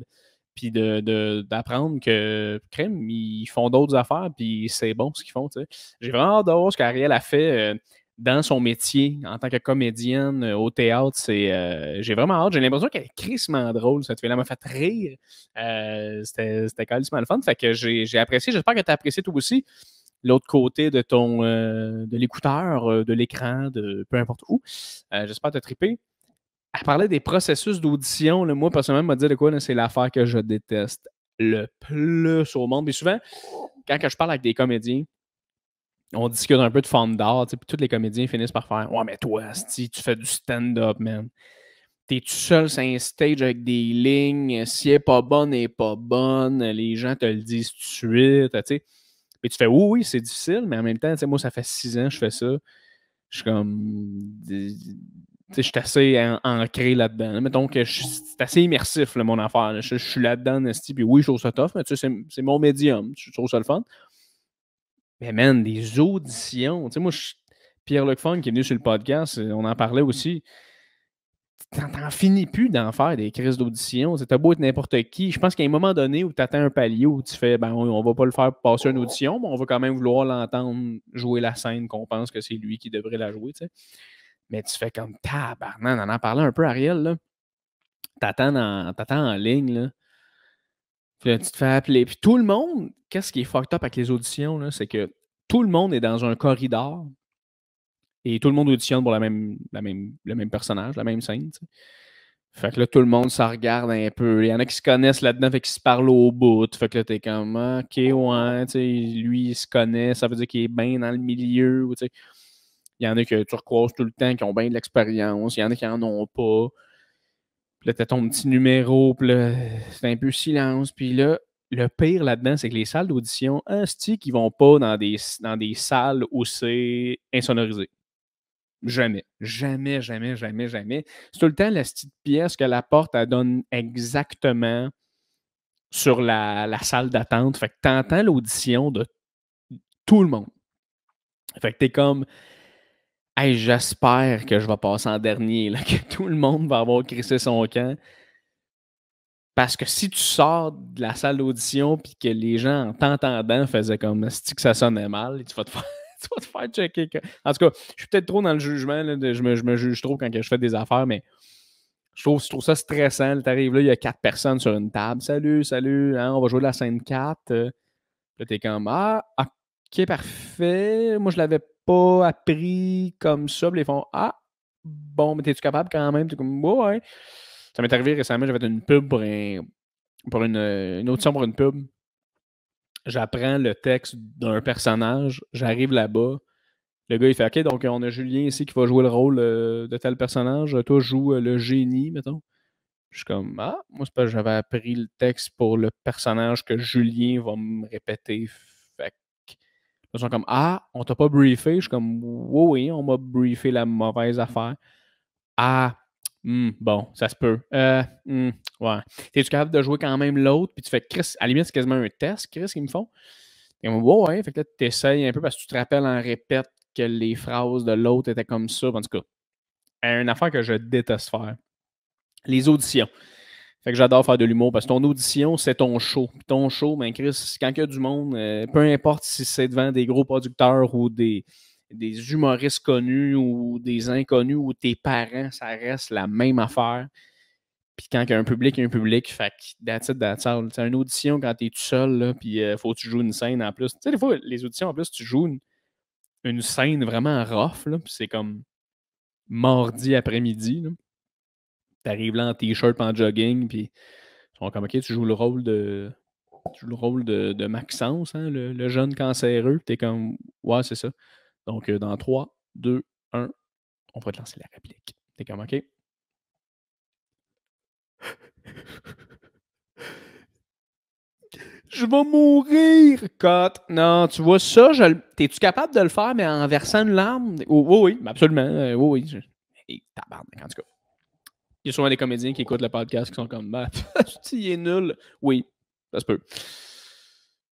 Speaker 1: puis d'apprendre que, crime, ils font d'autres affaires, puis c'est bon ce qu'ils font. Tu sais. J'ai vraiment hâte de voir ce qu'Ariel a fait. Dans son métier en tant que comédienne au théâtre, j'ai vraiment hâte. J'ai l'impression qu'elle est crissement drôle. Cette fille-là m'a fait rire. C'était carrément le fun. Fait que j'ai apprécié. J'espère que tu as apprécié toi aussi l'autre côté de l'écouteur, de l'écran, de peu importe où. J'espère que tu as trippé. Elle parlait des processus d'audition. Là. Moi, personnellement, elle m'a dit de quoi, là, c'est l'affaire que je déteste le plus au monde. Mais souvent, quand je parle avec des comédiens, on discute un peu de forme d'art, puis tous les comédiens finissent par faire ouais, mais toi, si tu fais du stand-up, man. T'es tout seul sur un stage avec des lignes. Si elle n'est pas bonne, elle n'est pas bonne. Les gens te le disent tout de suite. Tu sais. Et tu fais oui, c'est difficile, mais en même temps, moi, ça fait 6 ans que je fais ça. Je suis comme. Je suis assez ancré là-dedans. Mettons que c'est assez immersif, là, mon affaire. Là. Je suis là-dedans, Nasty, puis oui, je trouve ça tough, mais c'est mon médium. Je trouve ça le fun. Mais man, des auditions. Tu sais, moi, Pierre-Luc Funk qui est venu sur le podcast, on en parlait aussi. T'en finis plus d'en faire des crises d'audition. T'as beau être n'importe qui. Je pense qu'il y a un moment donné où tu atteins un palier où tu fais ben, on va pas le faire passer une audition, mais on va quand même vouloir l'entendre jouer la scène qu'on pense que c'est lui qui devrait la jouer. T'sais. Mais tu fais comme tabarnak, on en parlait un peu, Ariel. Là. T'attends en ligne. Là. Puis là, tu te fais appeler. Puis tout le monde, qu'est-ce qui est fucked up avec les auditions, là, c'est que tout le monde est dans un corridor et tout le monde auditionne pour le même personnage, la même scène. T'sais. Fait que là, tout le monde se regarde un peu. Il y en a qui se connaissent là-dedans, fait qu'ils se parlent au bout. Fait que là, t'es comme, OK, ouais, tu sais, lui, il se connaît, ça veut dire qu'il est bien dans le milieu. Tu sais. Il y en a que tu recroises tout le temps, qui ont bien de l'expérience. Il y en a qui en ont pas. Puis là, t'as ton petit numéro, puis là, c'est un peu silence. Puis là, le pire là-dedans, c'est que les salles d'audition, qui vont pas dans des salles où c'est insonorisé. Jamais. Jamais, jamais, jamais, jamais. C'est tout le temps la petite pièce que la porte, elle donne exactement sur la salle d'attente. Fait que tu entends l'audition de tout le monde. Fait que t'es comme, hey, j'espère que je vais passer en dernier, là, que tout le monde va avoir crissé son camp. Parce que si tu sors de la salle d'audition puis que les gens, en t'entendant, faisaient comme si que ça sonnait mal, tu vas te faire, tu vas te faire checker. En tout cas, je suis peut-être trop dans le jugement. Là, je me juge trop quand je fais des affaires, mais je trouve ça stressant. Tu arrives là, il y a 4 personnes sur une table. Salut, salut, hein, on va jouer la scène 4. Là, t'es comme ah, ok, parfait. Moi, je l'avais pas appris comme ça. Puis ils font ah, bon, mais t'es-tu capable quand même? T'es comme ouais. Ça m'est arrivé récemment, j'avais fait une pub pour une audition pour une pub. J'apprends le texte d'un personnage, j'arrive là-bas. Le gars, il fait OK, donc on a Julien ici qui va jouer le rôle de tel personnage. Toi, joue le génie, mettons. Je suis comme, ah, moi, c'est parce que j'avais appris le texte pour le personnage que Julien va me répéter. Fait que, ils sont comme, ah, on t'a pas briefé. Je suis comme, oui, on m'a briefé la mauvaise affaire. Ah, bon, ça se peut. Ouais. T'es-tu capable de jouer quand même l'autre? Puis tu fais, Chris, à la limite, c'est quasiment un test, Chris, qu'ils me font. Et on me ouais, fait que là, tu essayes un peu parce que tu te rappelles en répète que les phrases de l'autre étaient comme ça. En tout cas, une affaire que je déteste faire. Les auditions. Fait que j'adore faire de l'humour parce que ton audition, c'est ton show. Puis ton show, ben Chris, quand il y a du monde, peu importe si c'est devant des gros producteurs ou des humoristes connus ou des inconnus ou tes parents, ça reste la même affaire. Puis quand il y a un public, il y a un public. Fait que that's all. C'est une audition quand t'es tout seul, là, puis faut que tu joues une scène en plus. Tu sais, des fois, les auditions, en plus, tu joues une scène vraiment rough, là, puis c'est comme mardi après-midi, là. T'arrives là en t-shirt, en jogging, puis ils sont comme, OK, tu joues le rôle de Maxence, hein, le jeune cancéreux. T'es comme, ouais, c'est ça. Donc, dans 3, 2, 1, on va te lancer la réplique. T'es comme, OK. Je vais mourir! Cut. Non, tu vois ça, t'es-tu capable de le faire, mais en versant une larme? Oui, absolument. Oui. Et tabarnak, en tout cas. Il y a souvent des comédiens qui écoutent le podcast qui sont comme, bah, il est nul. Oui, ça se peut.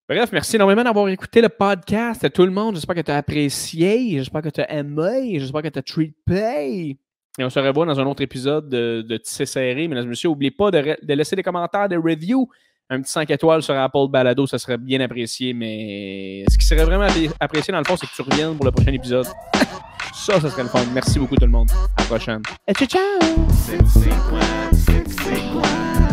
Speaker 1: Bref, merci énormément d'avoir écouté le podcast. Tout le monde, j'espère que tu as apprécié, j'espère que tu as aimé, j'espère que tu as trippé. Et on se revoit dans un autre épisode de Tissé Serré. Mesdames et messieurs, n'oubliez pas de laisser des commentaires, des reviews. Un petit 5 étoiles sur Apple Balado, ça serait bien apprécié. Mais ce qui serait vraiment apprécié, dans le fond, c'est que tu reviennes pour le prochain épisode. Ça serait le fun. Merci beaucoup tout le monde. À la prochaine. Et ciao, ciao! C'est quoi?